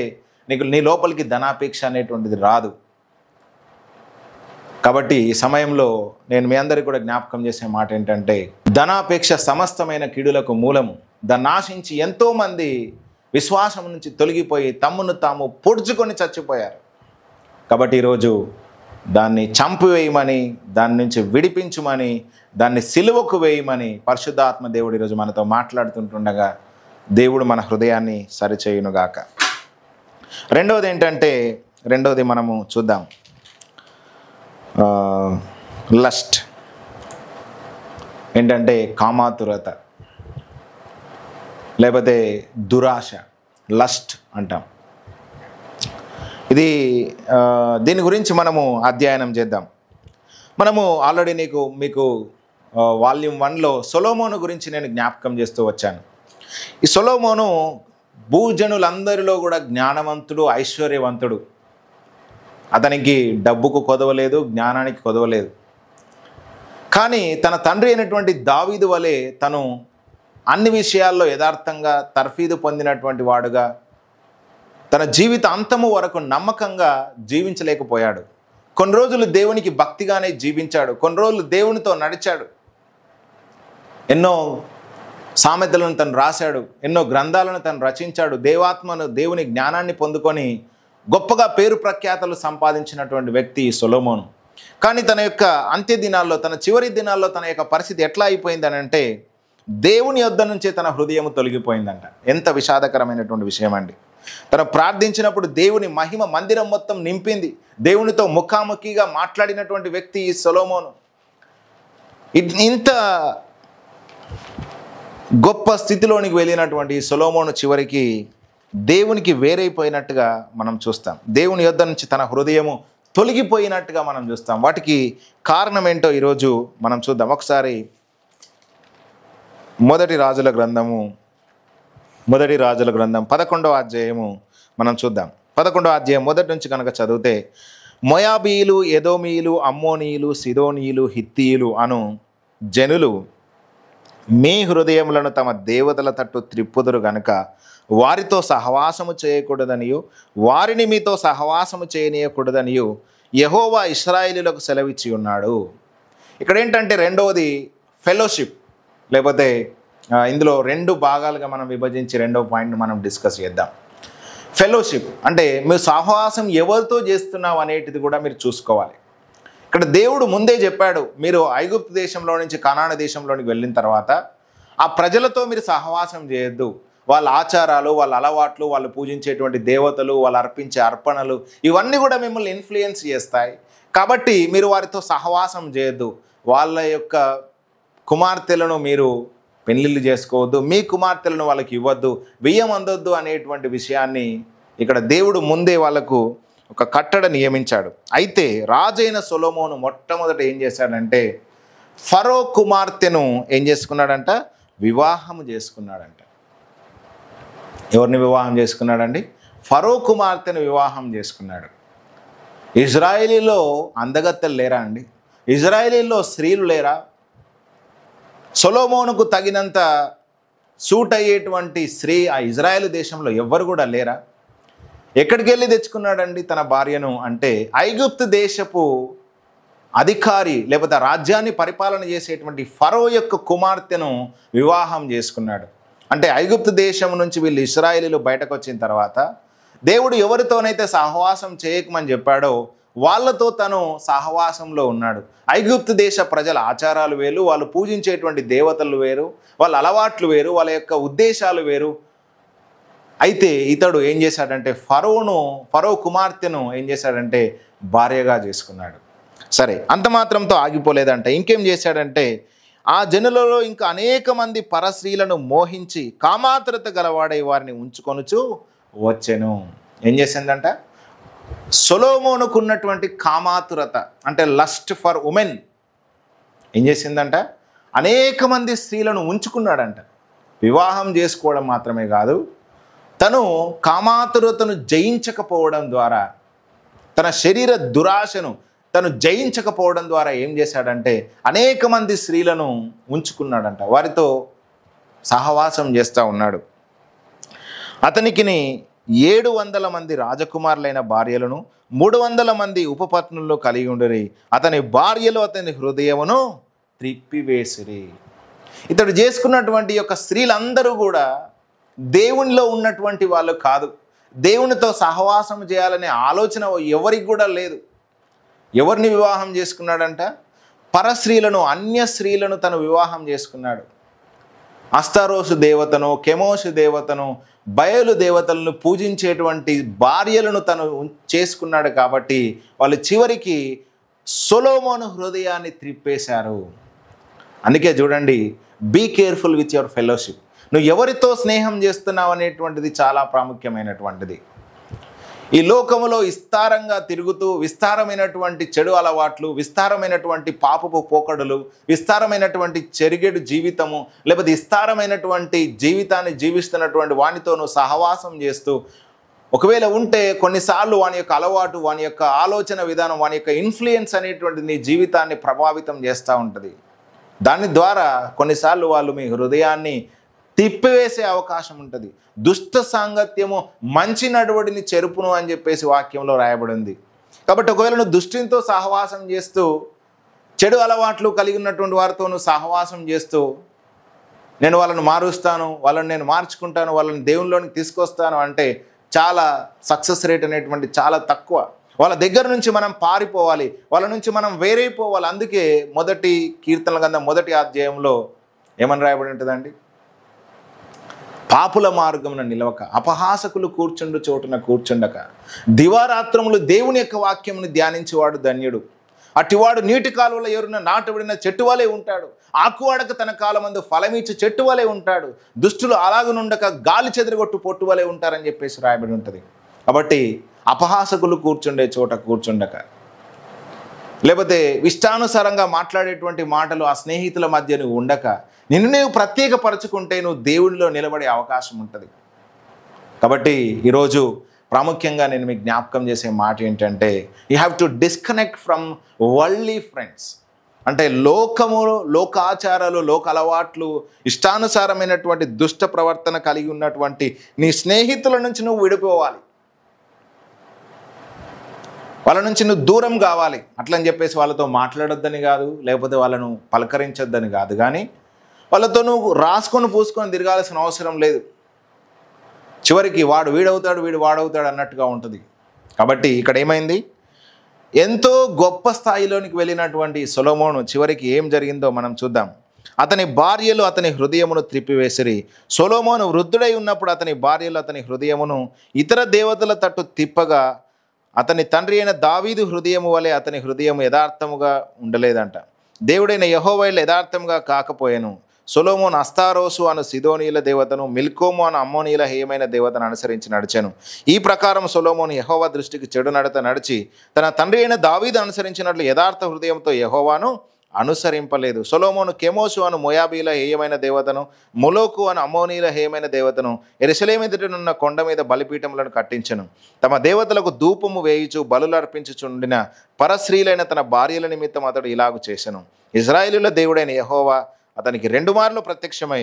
నీ లోపలికి ధనాపేక్ష అనేటువంటిది రాదు. కాబట్టి ఈ సమయంలో నేను మీ అందరికీ కూడా జ్ఞాపకం చేసే మాట ఏంటంటే, ధనాపేక్ష సమస్తమైన కీడులకు మూలము. దాన్ని ఆశించి ఎంతోమంది విశ్వాసం నుంచి తొలగిపోయి తమ్మును తాము పొడుచుకొని చచ్చిపోయారు. కాబట్టి ఈరోజు దాన్ని చంపివేయమని, దాని నుంచి విడిపించమని, దాన్ని సిలువకు వేయమని పరిశుద్ధాత్మ దేవుడు ఈరోజు మనతో మాట్లాడుతుంటుండగా దేవుడు మన హృదయాన్ని సరిచేయునుగాక. రెండవది ఏంటంటే, రెండవది మనము చూద్దాం, లస్ట్. ఏంటంటే కామాతురత లేకపోతే దురాశ, లస్ట్ అంటాం. ఇది దీని గురించి మనము అధ్యయనం చేద్దాం. మనము ఆల్రెడీ మీకు వాల్యూమ్ 1లో సొలొమోను గురించి నేను జ్ఞాపకం చేస్తూ వచ్చాను. ఈ సొలొమోను భూజనులందరిలో కూడా జ్ఞానవంతుడు, ఐశ్వర్యవంతుడు. అతనికి డబ్బుకు కొదవలేదు, జ్ఞానానికి కొదవలేదు. కానీ తన తండ్రి అయినటువంటి దావీదు వలె తను అన్ని విషయాల్లో యథార్థంగా తర్ఫీదు పొందినటువంటి వాడుగా తన జీవిత అంతము వరకు నమ్మకంగా జీవించలేకపోయాడు. కొన్ని రోజులు దేవునికి భక్తిగానే జీవించాడు, కొన్ని రోజులు దేవునితో నడిచాడు. ఎన్నో సామెతలను తను రాశాడు, ఎన్నో గ్రంథాలను తను రచించాడు. దేవుని జ్ఞానాన్ని పొందుకొని గొప్పగా పేరు ప్రఖ్యాతలు సంపాదించినటువంటి వ్యక్తి సొలొమోను. కానీ తన యొక్క అంత్య దినాల్లో, తన చివరి దినాల్లో తన యొక్క పరిస్థితి ఎట్లా అయిపోయిందని అంటే, దేవుని యొద్ద నుంచే తన హృదయం తొలగిపోయిందంట. ఎంత విషాదకరమైనటువంటి విషయం అండి. తను ప్రార్థించినప్పుడు దేవుని మహిమ మందిరం మొత్తం నింపింది. దేవునితో ముఖాముఖిగా మాట్లాడినటువంటి వ్యక్తి ఈ సొలొమోను. ఇంత గొప్ప స్థితిలోనికి వెళ్ళినటువంటి సొలొమోను చివరికి దేవునికి వేరైపోయినట్టుగా మనం చూస్తాం. దేవుని యొద్ద నుంచి తన హృదయము తొలగిపోయినట్టుగా మనం చూస్తాం. వాటికి కారణం ఏంటో ఈరోజు మనం చూద్దాం. ఒకసారి మొదటి రాజుల గ్రంథం 11వ అధ్యాయము మనం చూద్దాం. 11వ అధ్యాయం మొదటి నుంచి కనుక చదివితే, మొయాబీయులు, ఎదోమీయులు, అమ్మోనీయులు, సిదోనీయులు, హిత్తీయులు అను జనులు మీ హృదయములను తమ దేవతల తట్టు త్రిప్పుదురు గనుక వారితో సహవాసము చేయకూడదనియు వారిని మీతో సహవాసము చేయనీయకూడదనియు యెహోవా ఇశ్రాయేలీయులకు సెలవిచ్చి ఉన్నాడు. ఇక్కడ ఏంటంటే రెండవది ఫెలోషిప్, లేకపోతే ఇందులో రెండు భాగాలుగా మనం విభజించి రెండవ పాయింట్ మనం డిస్కస్ చేద్దాం. ఫెలోషిప్ అంటే మీరు సహవాసం ఎవరితో చేస్తున్నావు అనేటిది కూడా మీరు చూసుకోవాలి. ఇక్కడ దేవుడు ముందే చెప్పాడు, మీరు ఐగుప్తు దేశంలో నుంచి కనాను దేశంలోనికి వెళ్ళిన తర్వాత ఆ ప్రజలతో మీరు సహవాసం చేయొద్దు. వాళ్ళ ఆచారాలు, వాళ్ళ అలవాట్లు, వాళ్ళు పూజించేటువంటి దేవతలు, వాళ్ళు అర్పించే అర్పణలు, ఇవన్నీ కూడా మిమ్మల్ని ఇన్ఫ్లుయెన్స్ చేస్తాయి. కాబట్టి మీరు వారితో సహవాసం చేయొద్దు. వాళ్ళ యొక్క కుమార్తెలను మీరు పెళ్ళిళ్ళు చేసుకోవద్దు, మీ కుమార్తెలను వాళ్ళకి ఇవ్వద్దు, బియ్యం అందొద్దు అనేటువంటి విషయాన్ని ఇక్కడ దేవుడు ముందే వాళ్ళకు ఒక కట్టడ నియమించాడు. అయితే రాజైన సొలొమోను మొట్టమొదట ఏం చేశాడంటే, ఫరో కుమార్తెను ఏం చేసుకున్నాడంట? వివాహం చేసుకున్నాడంట. ఎవరిని వివాహం చేసుకున్నాడండి? ఫరో కుమార్తెను వివాహం చేసుకున్నాడు. ఇజ్రాయేలీలో అందగత్తెలు లేరా అండి? ఇజ్రాయేలీలో స్త్రీలు లేరా? సొలొమోనుకు తగినంత సూట్ అయ్యేటువంటి స్త్రీ ఆ ఇజ్రాయేల్ దేశంలో ఎవ్వరు కూడా లేరా? ఎక్కడికి వెళ్ళి తెచ్చుకున్నాడండి తన భార్యను అంటే, ఐగుప్తు దేశపు అధికారి లేకపోతే రాజ్యాన్ని పరిపాలన చేసేటువంటి ఫరో యొక్క కుమార్తెను వివాహం చేసుకున్నాడు. అంటే ఐగుప్తు దేశం నుంచి వీళ్ళు ఇశ్రాయేలీలు బయటకు వచ్చిన తర్వాత దేవుడు ఎవరితోనైతే సహవాసం చేయకమని చెప్పాడో వాళ్ళతో తను సహవాసంలో ఉన్నాడు. ఐగుప్తు దేశ ప్రజల ఆచారాలు వేరు, వాళ్ళు పూజించేటువంటి దేవతలు వేరు, వాళ్ళ అలవాట్లు వేరు, వాళ్ళ యొక్క ఉద్దేశాలు వేరు. అయితే ఇతడు ఏం చేశాడంటే ఫరో కుమార్తెను ఏం చేశాడంటే భార్యగా చేసుకున్నాడు. సరే, అంత మాత్రంతో ఆగిపోలేదంట. ఇంకేం చేశాడంటే, ఆ జనులలో ఇంకా అనేక మంది పరస్త్రీలను మోహించి కామాతురత గలవాడై వారిని ఉంచుకొనుచు వచ్చెను. ఏం చేసిందంట? సొలొమోనుకున్నటువంటి కామాతురత అంటే లస్ట్ ఫర్ ఉమెన్ ఏం చేసిందంట? అనేక మంది స్త్రీలను ఉంచుకున్నాడంట. వివాహం చేసుకోవడం మాత్రమే కాదు, తను కామాతురతను జయించకపోవడం ద్వారా, తన శరీర దురాశను తను జయించకపోవడం ద్వారా ఏం చేశాడంటే అనేక మంది స్త్రీలను ఉంచుకున్నాడంట. వారితో సహవాసం చేస్తూ ఉన్నాడు. అతనికి 700 మంది రాజకుమారులైన భార్యలను 300 మంది ఉపపత్నులను కలిగి ఉండరి. అతని భార్యలు అతని హృదయమును త్రిప్పివేసిరి. ఇతడు చేసుకున్నటువంటి యొక్క స్త్రీలందరూ కూడా దేవునిలో ఉన్నటువంటి వాళ్ళు కాదు. దేవునితో సహవాసం చేయాలనే ఆలోచన ఎవరికి కూడా లేదు. ఎవరిని వివాహం చేసుకున్నాడంట? పరస్త్రీలను, అన్య స్త్రీలను తను వివాహం చేసుకున్నాడు. అస్తారోసు దేవతను, కెమోషు దేవతను, బయలు దేవతలను పూజించేటువంటి భార్యలను తను చేసుకున్నాడు. కాబట్టి వాళ్ళు చివరికి సొలొమోను హృదయాన్ని త్రిప్పేశారు. అందుకే చూడండి, be careful with your fellowship. నువ్వు ఎవరితో స్నేహం చేస్తున్నావు అనేటువంటిది చాలా ప్రాముఖ్యమైనటువంటిది. ఈ లోకములో విస్తారంగా తిరుగుతూ విస్తారమైనటువంటి చెడు అలవాట్లు, విస్తారమైనటువంటి పాపపు పోకడులు, విస్తారమైనటువంటి చెరిగేడు జీవితము, లేకపోతే విస్తారమైనటువంటి జీవితాన్ని జీవిస్తున్నటువంటి వానితోనూ సహవాసం చేస్తూ, ఒకవేళ ఉంటే కొన్నిసార్లు వాని యొక్క అలవాటు, వాని యొక్క ఆలోచన విధానం, వాని యొక్క ఇన్ఫ్లుయెన్స్ అనేటువంటిది నీ జీవితాన్ని ప్రభావితం చేస్తూ ఉంటుంది. దాని ద్వారా కొన్నిసార్లు వాళ్ళు మీ హృదయాన్ని తిప్పివేసే అవకాశం ఉంటుంది. దుష్ట సాంగత్యము మంచి నడువడిని చెరుపును అని చెప్పేసి వాక్యంలో రాయబడింది. కాబట్టి ఒకవేళ నువ్వు దుష్టితో సహవాసం చేస్తూ, చెడు అలవాట్లు కలిగి ఉన్నటువంటి వారితో నువ్వు సహవాసం చేస్తూ, నేను వాళ్ళని మారుస్తాను, వాళ్ళని నేను మార్చుకుంటాను, వాళ్ళని దేవునిలోనికి తీసుకొస్తాను అంటే చాలా సక్సెస్ రేట్ అనేటువంటి చాలా తక్కువ. వాళ్ళ దగ్గర నుంచి మనం పారిపోవాలి, వాళ్ళ నుంచి మనం వేరైపోవాలి. అందుకే మొదటి కీర్తనల గ్రంథం 1వ అధ్యాయంలో ఏమని రాయబడి ఉంటుందండి? పాపుల మార్గమున నిలవక, అపహాసకులు కూర్చుండు చోటున కూర్చుండక, దివారాత్రములు దేవుని యొక్క వాక్యమును ధ్యానించేవాడు ధన్యుడు. అటివాడు నీటి కాలువల ఎరున నాటబడిన చెట్టు వలె ఉంటాడు. ఆకువాడక తన కాలమందు ఫలమిచ్చి చెట్టు వలె ఉంటాడు. దుష్టులు అలాగనుండక గాలి చెదరగొట్టు పొట్టు వలె ఉంటారని చెప్పేసి రాయబడి ఉంటుంది. కాబట్టి అపహాసకులు కూర్చుండే చోట కూర్చుండక, లేకపోతే ఇష్టానుసారంగా మాట్లాడేటువంటి మాటలు ఆ స్నేహితుల మధ్య నువ్వు ఉండక, నిన్ను నువ్వు ప్రత్యేకపరచుకుంటే నువ్వు దేవుడిలో నిలబడే అవకాశం ఉంటుంది. కాబట్టి ఈరోజు ప్రాముఖ్యంగా నేను మీకు జ్ఞాపకం చేసే మాట ఏంటంటే, you have to disconnect from worldly friends. అంటే లోకములో, లోకాచారాలు, లోక అలవాట్లు, ఇష్టానుసారమైనటువంటి దుష్ట ప్రవర్తన కలిగి ఉన్నటువంటి నీ స్నేహితుల నుంచి నువ్వు విడిపోవాలి. వాళ్ళ నుంచి నువ్వు దూరం కావాలి. అట్లని చెప్పేసి వాళ్ళతో మాట్లాడొద్దని కాదు, లేకపోతే వాళ్ళను పలకరించొద్దని కాదు, కానీ వాళ్ళతో నువ్వు రాసుకొని పూసుకొని తిరగాల్సిన అవసరం లేదు. చివరికి వాడు వీడవుతాడు, వీడు వాడవుతాడు అన్నట్టుగా ఉంటుంది. కాబట్టి ఇక్కడ ఏమైంది? ఎంతో గొప్ప స్థాయిలోనికి వెళ్ళినటువంటి సొలొమోను చివరికి ఏం జరిగిందో మనం చూద్దాం. అతని భార్యలు అతని హృదయమును త్రిప్పివేసిరి. సొలొమోను వృద్ధుడై ఉన్నప్పుడు అతని భార్యలు అతని హృదయమును ఇతర దేవతల తట్టు తిప్పగా, అతని తండ్రి అయిన దావీదు హృదయము వలె అతని హృదయం యథార్థముగా ఉండలేదంట. దేవుడైన యెహోవా యథార్థముగా కాకపోయాను. సొలొమోను అస్తారోసు అను సిదోనీల దేవతను, మిల్కోము అను అమ్మోనీల హేయమైన దేవతను అనుసరించి నడిచాను. ఈ ప్రకారం సొలొమోను యెహోవా దృష్టికి చెడు నడత నడిచి తన తండ్రి అయిన దావీదు అనుసరించినట్లు యథార్థ హృదయంతో యెహోవాను అనుసరింపలేదు. సొలొమోను కెమోషు అను మోయాబీల హేయమైన దేవతను, మొలోకు అను అమ్మోనీల హేయమైన దేవతను యెరూషలేము ఎదుటనున్న కొండ మీద బలిపీఠములను కట్టించెను. తమ దేవతలకు ధూపము వేయుచు బలులు అర్పించుచుండిన పరస్త్రీలైన తన భార్యల నిమిత్తం అతడు ఇలాగు చేసెను. ఇశ్రాయేలుల దేవుడైన యెహోవా అతనికి 2 మార్లు ప్రత్యక్షమై,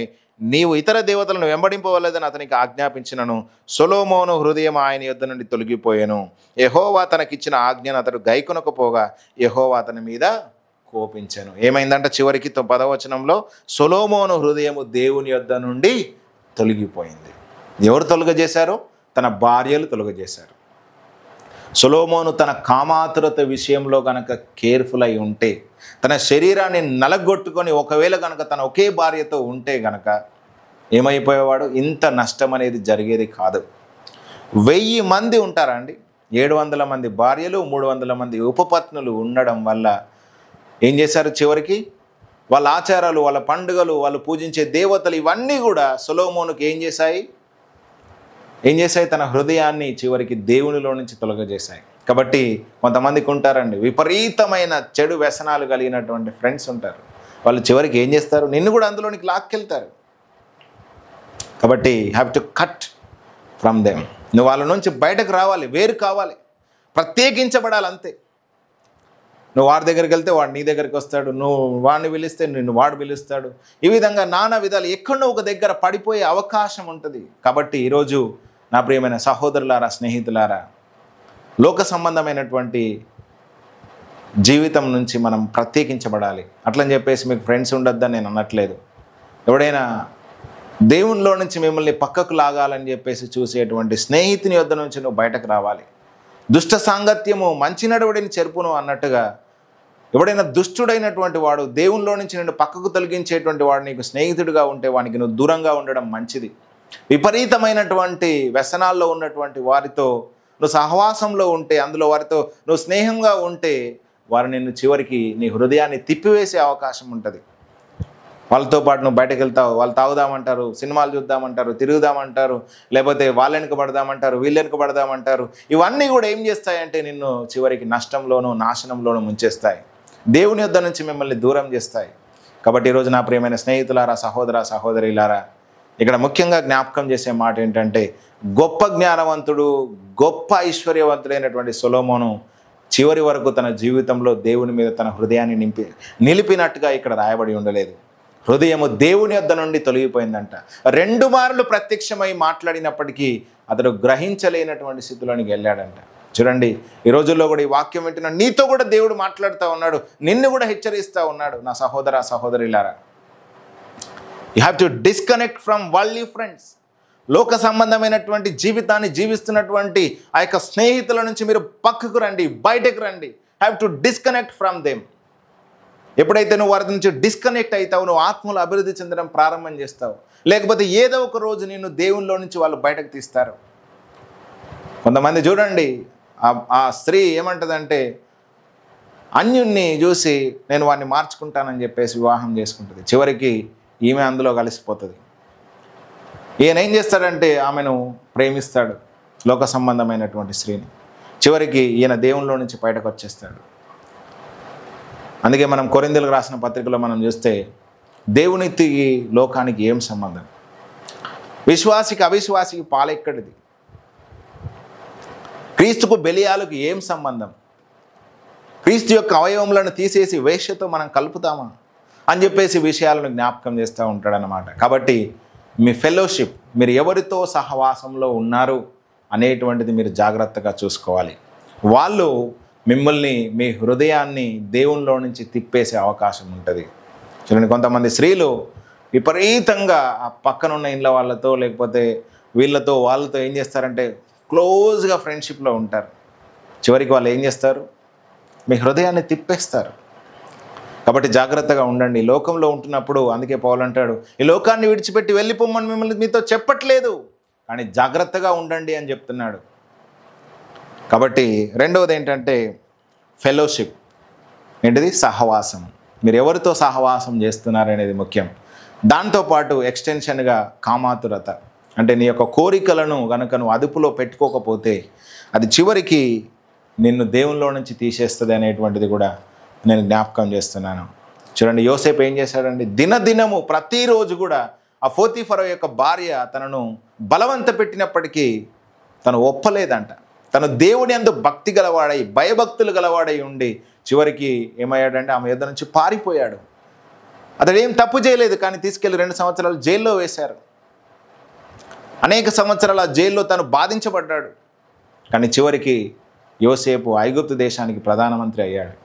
నీవు ఇతర దేవతలను వెంబడింపవలేదని అతనికి ఆజ్ఞాపించినను. సొలొమోను హృదయం ఆయన యొద్ద నుండి తొలగిపోయాను. యెహోవా తనకిచ్చిన ఆజ్ఞను అతడు గైకొనకపోగా యెహోవా అతని మీద కోపించాను. ఏమైందంటే చివరికి 10వ వచనంలో సొలొమోను హృదయము దేవుని యొద్ద నుండి తొలగిపోయింది. ఎవరు తొలగజేశారు? తన భార్యలు తొలగజేశారు. సొలొమోను తన కామాతురత విషయంలో కనుక కేర్ఫుల్ అయి ఉంటే, తన శరీరాన్ని నలగొట్టుకొని ఒకవేళ కనుక తన ఒకే భార్యతో ఉంటే కనుక ఏమైపోయేవాడు? ఇంత నష్టం అనేది జరిగేది కాదు. 1000 మంది ఉంటారా అండి? 700 మంది భార్యలు, 300 మంది ఉపపత్నులు ఉండడం వల్ల ఏం చేశారు? చివరికి వాళ్ళ ఆచారాలు, వాళ్ళ పండుగలు, వాళ్ళు పూజించే దేవతలు ఇవన్నీ కూడా సొలొమోనుకి ఏం చేశాయి? తన హృదయాన్ని చివరికి దేవునిలో నుంచి తొలగజేశాయి. కాబట్టి కొంతమందికి ఉంటారండి, విపరీతమైన చెడు వ్యసనాలు కలిగినటువంటి ఫ్రెండ్స్ ఉంటారు. వాళ్ళు చివరికి ఏం చేస్తారు? నిన్ను కూడా అందులోనికి లాక్కెళ్తారు. కాబట్టి have to cut from them. నువ్వు వాళ్ళ నుంచి బయటకు రావాలి, వేరు కావాలి, ప్రత్యేకించబడాలి, అంతే. నువ్వు వాడి దగ్గరికి వెళ్తే వాడు నీ దగ్గరికి వస్తాడు, నువ్వు వాడిని పిలిస్తే నిన్ను వాడు పిలుస్తాడు. ఈ విధంగా నానా విధాలు ఎక్కడో ఒక దగ్గర పడిపోయే అవకాశం ఉంటుంది. కాబట్టి ఈరోజు నా ప్రియమైన సహోదరులారా, స్నేహితులారా, లోక సంబంధమైనటువంటి జీవితం నుంచి మనం ప్రత్యేకించబడాలి. అట్లని చెప్పేసి మీకు ఫ్రెండ్స్ ఉండొద్దని నేను అనట్లేదు. ఎవడైనా దేవునిలో నుంచి మిమ్మల్ని పక్కకు లాగాలని చెప్పేసి చూసేటువంటి స్నేహితుని యొద్ద నుంచి నువ్వు బయటకు రావాలి. దుష్ట సాంగత్యము మంచి నడవడిని చెరుపును అన్నట్టుగా ఎవడైనా దుష్టుడైనటువంటి వాడు దేవునిలో నుంచి నిన్ను పక్కకు తొలగించేటువంటి వాడు నీకు స్నేహితుడిగా ఉంటే వానికి నువ్వు దూరంగా ఉండడం మంచిది. విపరీతమైనటువంటి వ్యసనాల్లో ఉన్నటువంటి వారితో నువ్వు సహవాసంలో ఉంటే, అందులో వారితో నువ్వు స్నేహంగా ఉంటే వారు నిన్ను చివరికి నీ హృదయాన్ని తిప్పివేసే అవకాశం ఉంటుంది. వాళ్ళతో పాటు నువ్వు బయటకు వెళ్తావు, వాళ్ళు తాగుదామంటారు, సినిమాలు చూద్దామంటారు, తిరుగుదామంటారు, లేకపోతే వాళ్ళ వెనుక పడదామంటారు, వీళ్ళ వెనుక పడదామంటారు. ఇవన్నీ కూడా ఏం చేస్తాయంటే నిన్ను చివరికి నష్టంలోనూ నాశనంలోనూ ముంచేస్తాయి. దేవుని యొద్ద నుంచి మిమ్మల్ని దూరం చేస్తాయి. కాబట్టి ఈరోజు నా ప్రియమైన స్నేహితులారా, సహోదర సహోదరులారా, ఇక్కడ ముఖ్యంగా జ్ఞాపకం చేసే మాట ఏంటంటే, గొప్ప జ్ఞానవంతుడు, గొప్ప ఐశ్వర్యవంతుడైనటువంటి సొలొమోను చివరి వరకు తన జీవితంలో దేవుని మీద తన హృదయాన్ని నిలిపినట్టుగా ఇక్కడ రాయబడి ఉండలేదు. హృదయము దేవుని యొద్ద నుండి తొలగిపోయిందంట. 2 మార్లు ప్రత్యక్షమై మాట్లాడినప్పటికీ అతడు గ్రహించలేనటువంటి స్థితిలోనికి వెళ్ళాడంట. చూడండి, ఈ రోజుల్లో కూడా ఈ వాక్యం వింటున్న నీతో కూడా దేవుడు మాట్లాడుతూ ఉన్నాడు, నిన్ను కూడా హెచ్చరిస్తూ ఉన్నాడు. నా సహోదర సహోదరులారా, you have to disconnect from worldly friends. లోక సంబంధమైనటువంటి జీవితాన్ని జీవిస్తున్నటువంటి ఆ యొక్క స్నేహితుల నుంచి మీరు పక్కకు రండి, బయటకు రండి. Have to disconnect from them. ఎప్పుడైతే నువ్వు వారి నుంచి డిస్కనెక్ట్ అవుతావు, నువ్వు ఆత్మలో అభివృద్ధి చెందడం ప్రారంభం చేస్తావు. లేకపోతే ఏదో ఒక రోజు నిన్ను దేవునిలో నుంచి వాళ్ళు బయటకు తీస్తారు. కొంతమంది చూడండి, ఆ స్త్రీ ఏమంటుందంటే, అన్యుణ్ణి చూసి నేను వాడిని మార్చుకుంటానని చెప్పేసి వివాహం చేసుకుంటుంది. చివరికి ఈమె అందులో కలిసిపోతుంది. ఈయన ఏం చేస్తాడంటే ఆమెను ప్రేమిస్తాడు, లోక సంబంధమైనటువంటి స్త్రీని. చివరికి ఈయన దేవునిలో నుంచి బయటకు వచ్చేస్తాడు. అందుకే మనం కొరింథీయులకు రాసిన పత్రికలో మనం చూస్తే, దేవునికి లోకానికి ఏం సంబంధం? విశ్వాసికి అవిశ్వాసికి పాలెక్కడిది? క్రీస్తుకు బెలియాలకు ఏం సంబంధం? క్రీస్తు యొక్క అవయవములను తీసేసి వేశ్యతో మనం కలుపుతామా అని చెప్పేసి విషయాలను జ్ఞాపకం చేస్తూ ఉంటాడనమాట. కాబట్టి మీ ఫెలోషిప్, మీరు ఎవరితో సహవాసంలో ఉన్నారు అనేటువంటిది మీరు జాగ్రత్తగా చూసుకోవాలి. వాళ్ళు మిమ్మల్ని, మీ హృదయాన్ని దేవునిలో నుంచి తిప్పేసే అవకాశం ఉంటుంది. చూడండి, కొంతమంది స్త్రీలు విపరీతంగా ఆ పక్కనున్న ఇండ్ల వాళ్ళతో లేకపోతే వీళ్ళతో వాళ్ళతో ఏం చేస్తారంటే క్లోజ్గా ఫ్రెండ్షిప్లో ఉంటారు. చివరికి వాళ్ళు ఏం చేస్తారు? మీ హృదయాన్ని తిప్పేస్తారు. కాబట్టి జాగ్రత్తగా ఉండండి. లోకంలో ఉంటున్నప్పుడు అందుకే పౌలు అంటాడు, ఈ లోకాన్ని విడిచిపెట్టి వెళ్ళిపోమని మిమ్మల్ని మీతో చెప్పట్లేదు, కానీ జాగ్రత్తగా ఉండండి అని చెప్తున్నాడు. కాబట్టి రెండవది ఏంటంటే ఫెలోషిప్. ఏంటిది? సహవాసం. మీరు ఎవరితో సహవాసం చేస్తున్నారనేది ముఖ్యం. దాంతోపాటు ఎక్స్టెన్షన్గా కామాతురత, అంటే నీ యొక్క కోరికలను కనుక నువ్వు అదుపులో పెట్టుకోకపోతే అది చివరికి నిన్ను దేవునిలో నుంచి తీసేస్తుంది అనేటువంటిది కూడా నేను జ్ఞాపకం చేస్తున్నాను. చూడండి, యోసేపు ఏం చేశాడండి? దినదినము ప్రతిరోజు కూడా ఆ పోతీఫరో యొక్క భార్య తనను బలవంత పెట్టినప్పటికీ తను ఒప్పలేదంట. తను దేవుని యందు భక్తి గలవాడై, భయభక్తులు గలవాడై ఉండి చివరికి ఏమయ్యాడంటే ఆమె యొద్ద నుంచి పారిపోయాడు. అతడు ఏం తప్పు చేయలేదు, కానీ తీసుకెళ్ళి 2 సంవత్సరాలు జైల్లో వేశారు. అనేక సంవత్సరాలు ఆ జైల్లో తను బాధించబడ్డాడు. కానీ చివరికి యోసేపు ఐగుప్తు దేశానికి ప్రధానమంత్రి అయ్యాడు.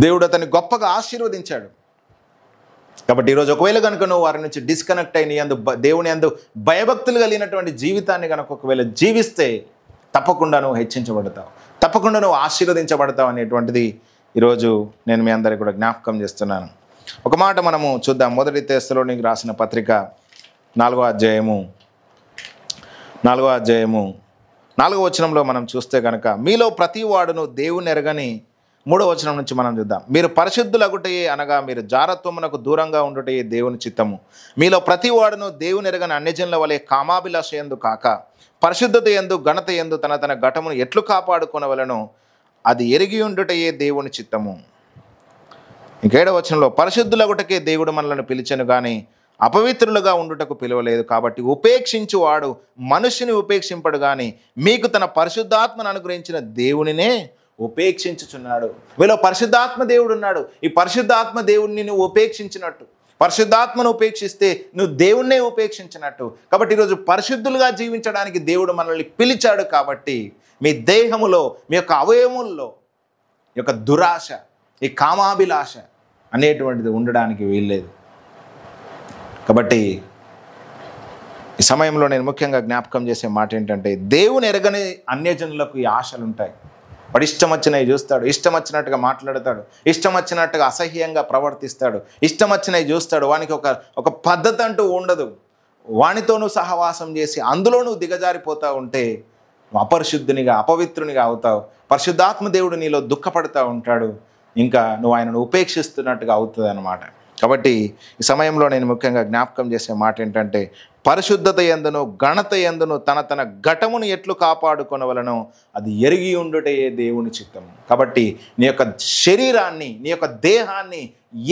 దేవుడు అతన్ని గొప్పగా ఆశీర్వదించాడు. కాబట్టి ఈరోజు ఒకవేళ కనుక నువ్వు వారి నుంచి డిస్కనెక్ట్ అయిన యందు దేవుని యందు భయభక్తులు కలిగినటువంటి జీవితాన్ని కనుక ఒకవేళ జీవిస్తే తప్పకుండా నువ్వు హెచ్చించబడతావు, తప్పకుండా నువ్వు ఆశీర్వదించబడతావు అనేటువంటిది ఈరోజు నేను మీ అందరికీ కూడా జ్ఞాపకం చేస్తున్నాను. ఒక మాట మనము చూద్దాం. 1 తెస్సలోనికీయులకు రాసిన పత్రిక 4వ అధ్యాయము 4వ వచనంలో మనం చూస్తే కనుక, మీలో ప్రతి వాడును దేవుని ఎరగని, 3వ వచనం నుంచి మనం చూద్దాం. మీరు పరిశుద్ధులగుటయే, అనగా మీరు జారత్వమునకు దూరంగా ఉండుటయే దేవుని చిత్తము. మీలో ప్రతి వాడును దేవుని ఎరగని అన్యజనుల వలె కామాభిలాష యందు కాక పరిశుద్ధత యందు ఘనత యందు తన ఘటమును ఎట్లు కాపాడుకొనవలెనో అది ఎరిగి ఉండుటయే దేవుని చిత్తము. 7వ వచనంలో, పరిశుద్ధులగుటకే దేవుడు మనలను పిలిచెను కానీ అపవిత్రులుగా ఉండుటకు పిలువలేదు. కాబట్టి ఉపేక్షించువాడు మనుష్యుని ఉపేక్షింపడు కానీ మీకు తన పరిశుద్ధాత్మను అనుగ్రహించిన దేవునినే ఉపేక్షించుచున్నాడు. మీలో పరిశుద్ధాత్మ దేవుడు ఉన్నాడు. ఈ పరిశుద్ధాత్మ దేవుడిని నువ్వు ఉపేక్షించినట్టు, పరిశుద్ధాత్మను ఉపేక్షిస్తే నువ్వు దేవుణ్ణే ఉపేక్షించినట్టు. కాబట్టి ఈరోజు పరిశుద్ధులుగా జీవించడానికి దేవుడు మనల్ని పిలిచాడు. కాబట్టి మీ దేహములో, మీ యొక్క అవయవముల్లో ఈ యొక్క దురాశ, ఈ కామాభిలాష అనేటువంటిది ఉండడానికి వీల్లేదు. కాబట్టి ఈ సమయంలో నేను ముఖ్యంగా జ్ఞాపకం చేసే మాట ఏంటంటే, దేవుని ఎరగని అన్యజనులకు ఈ ఆశలు ఉంటాయి. వాడు ఇష్టం వచ్చినవి చూస్తాడు, ఇష్టం వచ్చినట్టుగా మాట్లాడతాడు, ఇష్టం వచ్చినట్టుగా అసహ్యంగా ప్రవర్తిస్తాడు, ఇష్టం వచ్చినవి చూస్తాడు. వానికి ఒక పద్ధతి అంటూ ఉండదు. వానితో నువ్వు సహవాసం చేసి అందులో నువ్వు దిగజారిపోతూ ఉంటే నువ్వు అపరిశుద్ధునిగా, అపవిత్రునిగా అవుతావు. పరిశుద్ధాత్మ దేవుడు నీలో దుఃఖపడుతూ ఉంటాడు. ఇంకా నువ్వు ఆయనను ఉపేక్షిస్తున్నట్టుగా అవుతుంది అన్నమాట. కాబట్టి ఈ సమయంలో నేను ముఖ్యంగా జ్ఞాపకం చేసే మాట ఏంటంటే, పరిశుద్ధత యందును ఘనత యందును తన ఘటమును ఎట్లు కాపాడుకొనవలనో అది ఎరిగి ఉండుటే దేవుని చిత్తము. కాబట్టి నీ యొక్క శరీరాన్ని, నీ యొక్క దేహాన్ని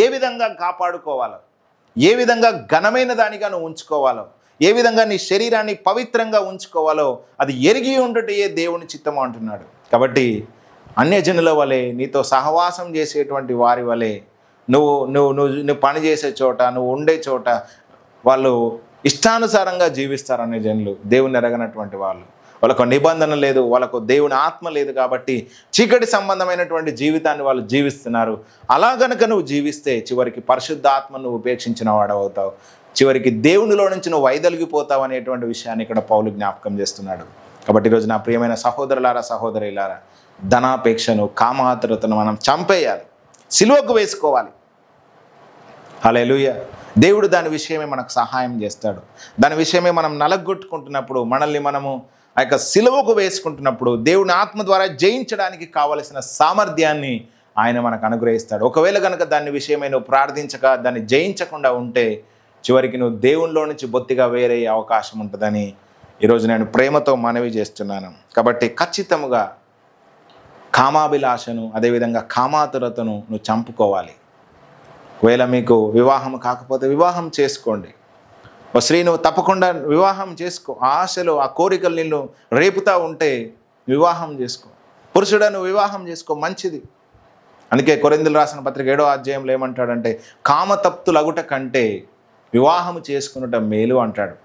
ఏ విధంగా కాపాడుకోవాలో, ఏ విధంగా ఘనమైన దానిగా నువ్వు ఉంచుకోవాలో, ఏ విధంగా నీ శరీరాన్ని పవిత్రంగా ఉంచుకోవాలో అది ఎరిగి ఉండుటే దేవుని చిత్తము అంటున్నాడు. కాబట్టి అన్యజనుల వలె, నీతో సహవాసం చేసేటువంటి వారి వలె నువ్వు పని చేసే చోట, నువ్వు ఉండే చోట వాళ్ళు ఇష్టానుసారంగా జీవిస్తారు. అన్యజనులు, దేవుని ఎరగనటువంటి వాళ్ళు. వాళ్ళకు నిబంధన లేదు, వాళ్ళకు దేవుని ఆత్మ లేదు. కాబట్టి చీకటి సంబంధమైనటువంటి జీవితాన్ని వాళ్ళు జీవిస్తున్నారు. అలా గనుక నువ్వు జీవిస్తే చివరికి పరిశుద్ధ ఆత్మను నువ్వు ఉపేక్షించిన వాడవుతావు. చివరికి దేవునిలో నుంచి నువ్వు వైదొలిగిపోతావు అనేటువంటి విషయాన్ని ఇక్కడ పౌలు జ్ఞాపకం చేస్తున్నాడు. కాబట్టి ఈరోజు నా ప్రియమైన సహోదరులారా, సహోదరులారా, ధనాపేక్షను, కామాతురతను మనం చంపేయాలి, సిలువకు వేసుకోవాలి. హల్లెలూయా. దేవుడు దాని విషయమే మనకు సహాయం చేస్తాడు. దాని విషయమే మనం నలగొట్టుకుంటున్నప్పుడు, మనల్ని మనము ఆ యొక్క సిలువకు వేసుకుంటున్నప్పుడు దేవుని ఆత్మ ద్వారా జయించడానికి కావలసిన సామర్థ్యాన్ని ఆయన మనకు అనుగ్రహిస్తాడు. ఒకవేళ కనుక దాని విషయమై నువ్వు ప్రార్థించక, దాన్ని జయించకుండా ఉంటే చివరికి నువ్వు దేవునిలో నుంచి బొత్తిగా వేరే అవకాశం ఉంటుందని ఈరోజు నేను ప్రేమతో మనవి చేస్తున్నాను. కాబట్టి ఖచ్చితంగా కామాభిలాషను, అదేవిధంగా కామాతురతను నువ్వు చంపుకోవాలి. ఒకవేళ మీకు వివాహం కాకపోతే వివాహం చేసుకోండి. ఓ స్త్రీ, నువ్వు తప్పకుండా వివాహం చేసుకో. ఆ ఆశలు, ఆ కోరికలు నిన్ను రేపుతా ఉంటే వివాహం చేసుకో. పురుషుడా, నువ్వు వివాహం చేసుకో, మంచిది. అందుకే కొరింథీయులకు రాసిన పత్రిక 7వ అధ్యాయంలో ఏమంటాడంటే, కామతప్తులగుట కంటే వివాహం చేసుకునుట మేలు అంటాడు.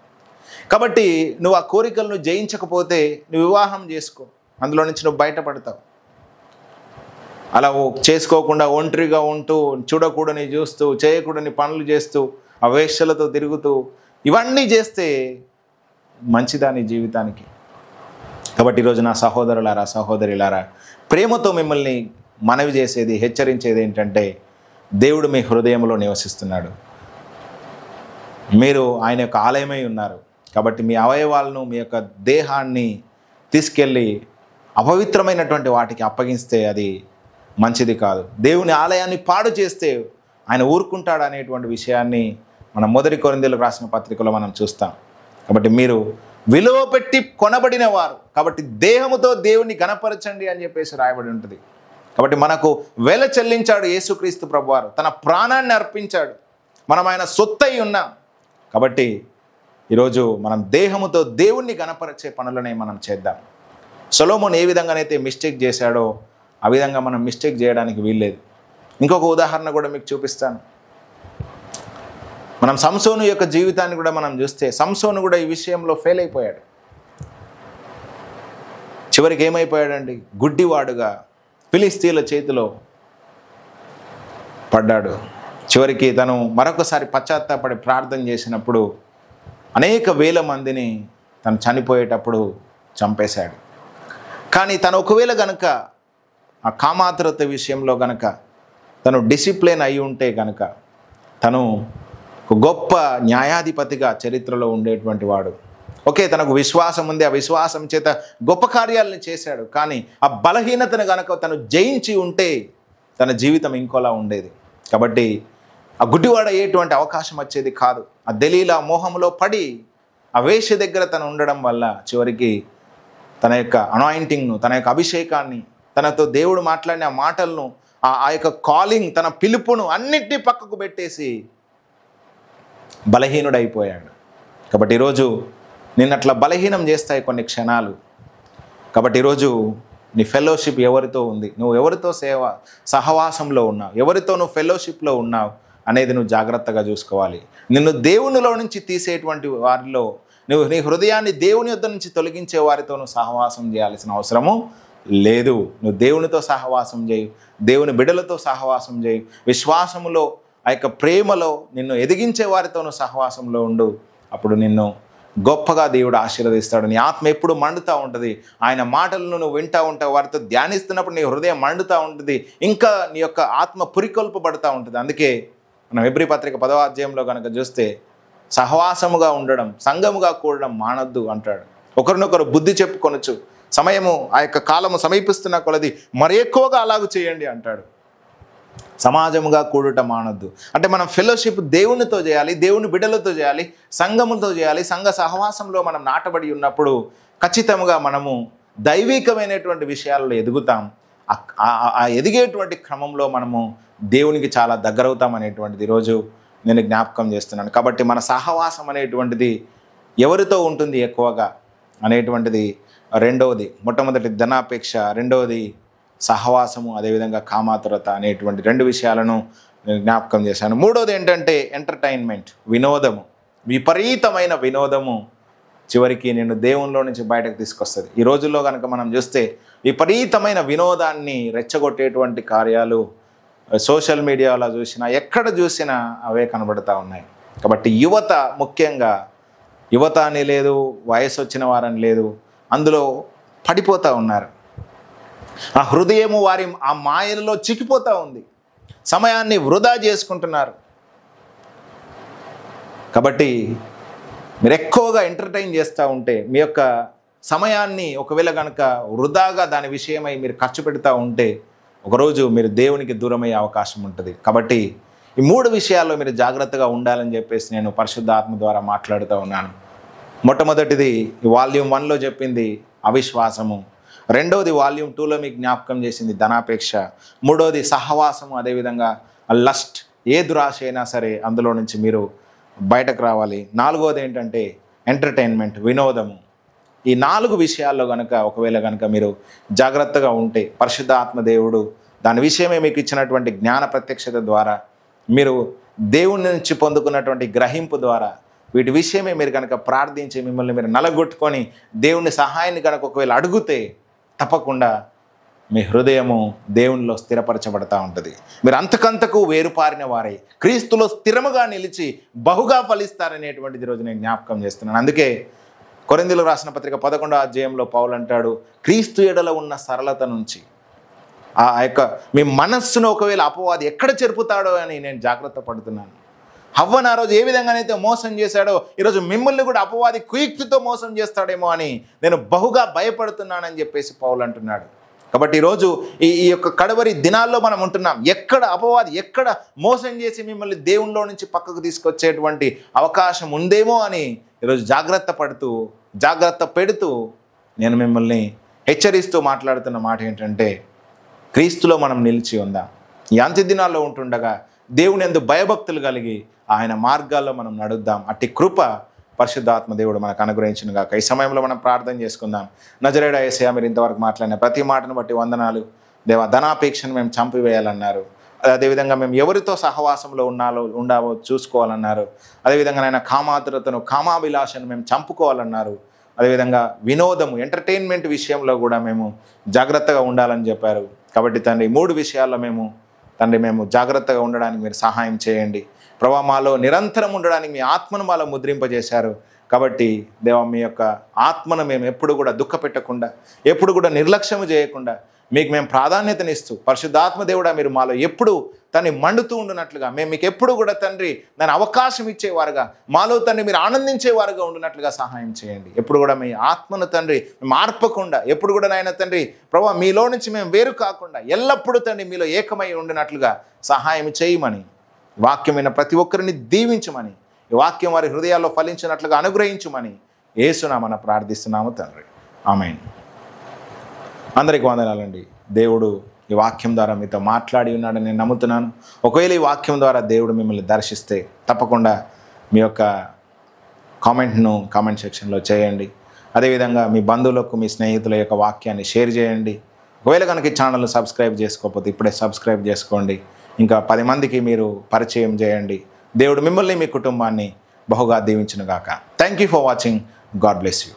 కాబట్టి నువ్వు ఆ కోరికలను జయించకపోతే నువ్వు వివాహం చేసుకో, అందులో నుంచి నువ్వు బయటపడతావు. అలా చేసుకోకుండా ఒంటరిగా ఉంటూ, చూడకూడని చూస్తూ, చేయకూడని పనులు చేస్తూ, ఆ వేశ్యలతో తిరుగుతూ ఇవన్నీ చేస్తే మంచిదా నీ జీవితానికి? కాబట్టి ఈరోజు నా సహోదరులారా, సహోదరులారా, ప్రేమతో మిమ్మల్ని మనవి చేసేది, హెచ్చరించేది ఏంటంటే, దేవుడు మీ హృదయంలో నివసిస్తున్నాడు. మీరు ఆయన యొక్క ఆలయమై ఉన్నారు. కాబట్టి మీ అవయవాలను, మీ యొక్క దేహాన్ని తీసుకెళ్ళి అపవిత్రమైనటువంటి వాటికి అప్పగిస్తే అది మంచిది కాదు. దేవుని ఆలయాన్ని పాడు చేస్తే ఆయన ఊరుకుంటాడు అనేటువంటి విషయాన్ని మనం 1 కొరింథీయులకు రాసిన పత్రికలో మనం చూస్తాం. కాబట్టి మీరు విలువ పెట్టి కొనబడిన వారు, కాబట్టి దేహముతో దేవుని గణపరచండి అని చెప్పేసి రాయబడి ఉంటుంది. కాబట్టి మనకు వెల చెల్లించాడు యేసుక్రీస్తు ప్రభువారు, తన ప్రాణాన్ని అర్పించాడు. మనం ఆయన సొత్తై ఉన్నాం. కాబట్టి ఈరోజు మనం దేహముతో దేవుణ్ణి గణపరిచే పనులనే మనం చేద్దాం. సొలొమోను ఏ విధంగానైతే మిస్టేక్ చేశాడో ఆ విధంగా మనం మిస్టేక్ చేయడానికి వీల్లేదు. ఇంకొక ఉదాహరణ కూడా మీకు చూపిస్తాను. మనం సంసోను యొక్క జీవితాన్ని కూడా మనం చూస్తే, సంసోను కూడా ఈ విషయంలో ఫెయిల్ అయిపోయాడు. చివరికి ఏమైపోయాడండి? గుడ్డివాడుగా ఫిలిస్తీన్ల చేతిలో పడ్డాడు. చివరికి తను మరొకసారి పశ్చాత్తాపడి ప్రార్థన చేసినప్పుడు అనేక వేల మందిని తను చనిపోయేటప్పుడు చంపేశాడు. కానీ తను ఒకవేళ గనక ఆ కామాతురత విషయంలో గనక తను డిసిప్లిన్ అయి ఉంటే గనక తను ఒక గొప్ప న్యాయాధిపతిగా చరిత్రలో ఉండేటువంటి వాడు. ఓకే, తనకు విశ్వాసం ఉంది, ఆ విశ్వాసం చేత గొప్ప కార్యాలను చేశాడు. కానీ ఆ బలహీనతను గనక తను జయించి ఉంటే తన జీవితం ఇంకోలా ఉండేది. కాబట్టి ఆ గుడ్డివాడ అయ్యేటువంటి అవకాశం వచ్చేది కాదు. ఆ దెలీలా మోహంలో పడి ఆ వేశ్య దగ్గర తను ఉండడం వల్ల చివరికి తన యొక్క అనాయింటింగ్ను, తన యొక్క అభిషేకాన్ని, తనతో దేవుడు మాట్లాడిన ఆ మాటలను, ఆ యొక్క కాలింగ్, తన పిలుపును అన్నిటినీ పక్కకు పెట్టేసి బలహీనుడైపోయాడు. కాబట్టి ఈరోజు నిన్నట్లా బలహీనం చేస్తాయి కొన్ని క్షణాలు. కాబట్టి ఈరోజు నీ ఫెలోషిప్ ఎవరితో ఉంది, నువ్వు ఎవరితో సహవాసంలో ఉన్నావు, ఎవరితో నువ్వు ఫెలోషిప్లో ఉన్నావు అనేది నువ్వు జాగ్రత్తగా చూసుకోవాలి. నిన్ను దేవునిలో నుంచి తీసేటువంటి వారిలో, నువ్వు నీ హృదయాన్ని దేవుని యొద్ద నుంచి తొలగించే వారితో నువ్వు సహవాసం చేయాల్సిన అవసరము లేదు. నువ్వు దేవునితో సహవాసం చేయి, దేవుని బిడ్డలతో సహవాసం చేయి, విశ్వాసములో, ఆ యొక్క ప్రేమలో నిన్ను ఎదిగించే వారితో నువ్వు సహవాసంలో ఉండు. అప్పుడు నిన్ను గొప్పగా దేవుడు ఆశీర్వదిస్తాడు. నీ ఆత్మ ఎప్పుడు మండుతూ ఉంటుంది. ఆయన మాటలను నువ్వు వింటూ ఉంటావు, వారితో ధ్యానిస్తున్నప్పుడు నీ హృదయం మండుతూ ఉంటుంది, ఇంకా నీ యొక్క ఆత్మ పురికొల్పబడుతూ ఉంటుంది. అందుకే మనం హెబ్రీ పత్రిక 10వ అధ్యాయంలో కనుక చూస్తే సహవాసముగా ఉండడం, సంఘముగా కూడడం మానొద్దు అంటాడు. ఒకరినొకరు బుద్ధి చెప్పుకొనొచ్చు, సమయము ఆ యొక్క కాలము సమీపిస్తున్న కొలది మరి ఎక్కువగా అలాగూ చేయండి అంటాడు. సమాజముగా కూడుట మానొద్దు అంటే మనం ఫెలోషిప్ దేవునితో చేయాలి, దేవుని బిడ్డలతో చేయాలి, సంఘములతో చేయాలి. సంఘ సహవాసంలో మనం నాటబడి ఉన్నప్పుడు ఖచ్చితంగా మనము దైవికమైనటువంటి విషయాల్లో ఎదుగుతాం. ఆ ఎదిగేటువంటి క్రమంలో మనము దేవునికి చాలా దగ్గరవుతాం అనేటువంటిది ఈరోజు నేను జ్ఞాపకం చేస్తున్నాను. కాబట్టి మన సహవాసం అనేటువంటిది ఎవరితో ఉంటుంది ఎక్కువగా అనేటువంటిది రెండవది. మొట్టమొదటి ధనాపేక్ష, రెండవది సహవాసము, అదేవిధంగా కామాతురత అనేటువంటి 2 విషయాలను నేను జ్ఞాపకం చేశాను. మూడవది ఏంటంటే ఎంటర్టైన్మెంట్, వినోదము. విపరీతమైన వినోదము చివరికి నేను దేవునిలో నుంచి బయటకు తీసుకొస్తుంది. ఈ రోజుల్లో కనుక మనం చూస్తే విపరీతమైన వినోదాన్ని రెచ్చగొట్టేటువంటి కార్యాలు సోషల్ మీడియాలో చూసినా, ఎక్కడ చూసినా అవే కనబడుతూ ఉన్నాయి. కాబట్టి యువత, ముఖ్యంగా యువత అని లేదు, వయసు వచ్చిన వారని లేదు, అందులో పడిపోతూ ఉన్నారు. ఆ హృదయము వారి ఆ మాయలలో చిక్కిపోతూ ఉంది, సమయాన్ని వృధా చేసుకుంటున్నారు. కాబట్టి మీరు ఎక్కువగా ఎంటర్టైన్ చేస్తూ ఉంటే మీ యొక్క సమయాన్ని ఒకవేళ కనుక వృధాగా దాని విషయమై మీరు ఖర్చు పెడతా ఉంటే ఒకరోజు మీరు దేవునికి దూరమయ్యే అవకాశం ఉంటుంది. కాబట్టి ఈ 3 విషయాల్లో మీరు జాగ్రత్తగా ఉండాలని చెప్పేసి నేను పరిశుద్ధాత్మ ద్వారా మాట్లాడుతూ ఉన్నాను. మొట్టమొదటిది వాల్యూమ్ 1లో చెప్పింది అవిశ్వాసము, రెండవది వాల్యూమ్ 2లో మీకు జ్ఞాపకం చేసింది ధనాపేక్ష, మూడవది సహవాసము, అదేవిధంగా లస్ట్, ఏ దురాశ అయినా సరే అందులో నుంచి మీరు బయటకు రావాలి. నాలుగవది ఏంటంటే ఎంటర్టైన్మెంట్, వినోదము. ఈ 4 విషయాల్లో కనుక ఒకవేళ కనుక మీరు జాగ్రత్తగా ఉంటే పరిశుద్ధాత్మ దేవుడు దాని విషయమే మీకు ఇచ్చినటువంటి జ్ఞాన ప్రత్యక్షత ద్వారా, మీరు దేవుని నుంచి పొందుకున్నటువంటి గ్రహింపు ద్వారా వీటి విషయమే మీరు కనుక ప్రార్థించి మిమ్మల్ని మీరు నలగొట్టుకొని దేవుని సహాయాన్ని కనుక ఒకవేళ అడిగితే తప్పకుండా మీ హృదయము దేవునిలో స్థిరపరచబడతా ఉంటుంది. మీరు అంతకంతకు వేరుపారిన వారై క్రీస్తులో స్థిరముగా నిలిచి బహుగా ఫలిస్తారనేటువంటిది రోజు నేను జ్ఞాపకం చేస్తున్నాను. అందుకే కొరింథీయులకు రాసిన పత్రిక 11వ అధ్యాయంలో పౌలు అంటాడు, క్రీస్తు ఎడల ఉన్న సరళత నుంచి ఆ యొక్క మీ మనస్సును ఒకవేళ అపవాది ఎక్కడ చెరుపుతాడో అని నేను జాగ్రత్త పడుతున్నాను. హవ్వను ఆ రోజు ఏ విధంగానైతే మోసం చేశాడో ఈరోజు మిమ్మల్ని కూడా అపవాది కుయుక్తితో మోసం చేస్తాడేమో అని నేను బహుగా భయపడుతున్నానని చెప్పేసి పౌలు అంటున్నాడు. కాబట్టి ఈరోజు ఈ యొక్క కడవరి దినాల్లో మనం ఉంటున్నాం. ఎక్కడ అపవాది ఎక్కడ మోసం చేసి మిమ్మల్ని దేవునిలో నుంచి పక్కకు తీసుకొచ్చేటువంటి అవకాశం ఉందేమో అని ఈరోజు జాగ్రత్త పెడుతూ నేను మిమ్మల్ని హెచ్చరిస్తూ మాట్లాడుతున్న మాట ఏంటంటే, క్రీస్తులో మనం నిలిచి ఉందాం. ఈ అంత్య దినాల్లో ఉంటుండగా దేవుని యందు భయభక్తులు కలిగి ఆయన మార్గాల్లో మనం నడుద్దాం. అట్టి కృప పరిశుద్ధాత్మ దేవుడు మనకు అనుగ్రహించును గాక. ఈ సమయంలో మనం ప్రార్థన చేసుకుందాం. నజరేయుడా యేసయ్యా, మీరు ఇంతవరకు మాట్లాడిన ప్రతి మాటను బట్టి వందనాలు దేవా. ధనాపేక్షను మేము చంపివేయాలన్నారు. అదేవిధంగా మేము ఎవరితో సహవాసంలో ఉండావో చూసుకోవాలన్నారు. అదేవిధంగా ఆయన కామాతురతను, కామాభిలాషను మేము చంపుకోవాలన్నారు. అదేవిధంగా వినోదము, ఎంటర్టైన్మెంట్ విషయంలో కూడా మేము జాగ్రత్తగా ఉండాలని చెప్పారు. కాబట్టి తండ్రి 3 విషయాల్లో మేము జాగ్రత్తగా ఉండడానికి మీరు సహాయం చేయండి. ప్రభా, మాలో నిరంతరం ఉండడానికి మీ ఆత్మను మాలో ముద్రింపజేశారు. కాబట్టి దేవా, మీ యొక్క ఆత్మను మేము ఎప్పుడు కూడా దుఃఖపెట్టకుండా, ఎప్పుడు కూడా నిర్లక్ష్యము చేయకుండా మీకు మేము ప్రాధాన్యతనిస్తూ, పరిశుద్ధాత్మ దేవుడా మీరు మాలో ఎప్పుడు తన్ని మండుతూ ఉండునట్లుగా, మేము మీకు ఎప్పుడు కూడా తండ్రి దాని అవకాశం ఇచ్చేవారుగా, మాలో తండ్రి మీరు ఆనందించేవారుగా ఉండునట్లుగా సహాయం చేయండి. ఎప్పుడు కూడా మీ ఆత్మను తండ్రి మార్పకుండా, ఎప్పుడు కూడా నాయన తండ్రి ప్రభా మీలో నుంచి మేము వేరు కాకుండా ఎల్లప్పుడూ తండ్రి మీలో ఏకమై ఉండినట్లుగా సహాయం చేయమని, వాక్యమైన ప్రతి ఒక్కరిని దీవించమని, ఈ వాక్యం వారి హృదయాల్లో ఫలించినట్లుగా అనుగ్రహించమని యేసునామమున ప్రార్థిస్తున్నాము తండ్రి. ఆమేన్. అందరికీ వందనాలండి. దేవుడు ఈ వాక్యం ద్వారా మీతో మాట్లాడి ఉన్నాడని నేను నమ్ముతున్నాను. ఒకవేళ ఈ వాక్యం ద్వారా దేవుడు మిమ్మల్ని దర్శిస్తే తప్పకుండా మీ యొక్క కామెంట్ సెక్షన్లో చేయండి. అదేవిధంగా మీ బంధువులకు, మీ స్నేహితుల యొక్క వాక్యాన్ని షేర్ చేయండి. ఒకవేళ కనుక ఈ ఛానల్ను సబ్స్క్రైబ్ చేసుకోకపోతే ఇప్పుడే సబ్స్క్రైబ్ చేసుకోండి. ఇంకా 10 మందికి మీరు పరిచయం చేయండి. దేవుడు మిమ్మల్ని, మీ కుటుంబాన్ని బహుగా దీవించును గాక. Thank you for watching. God bless you.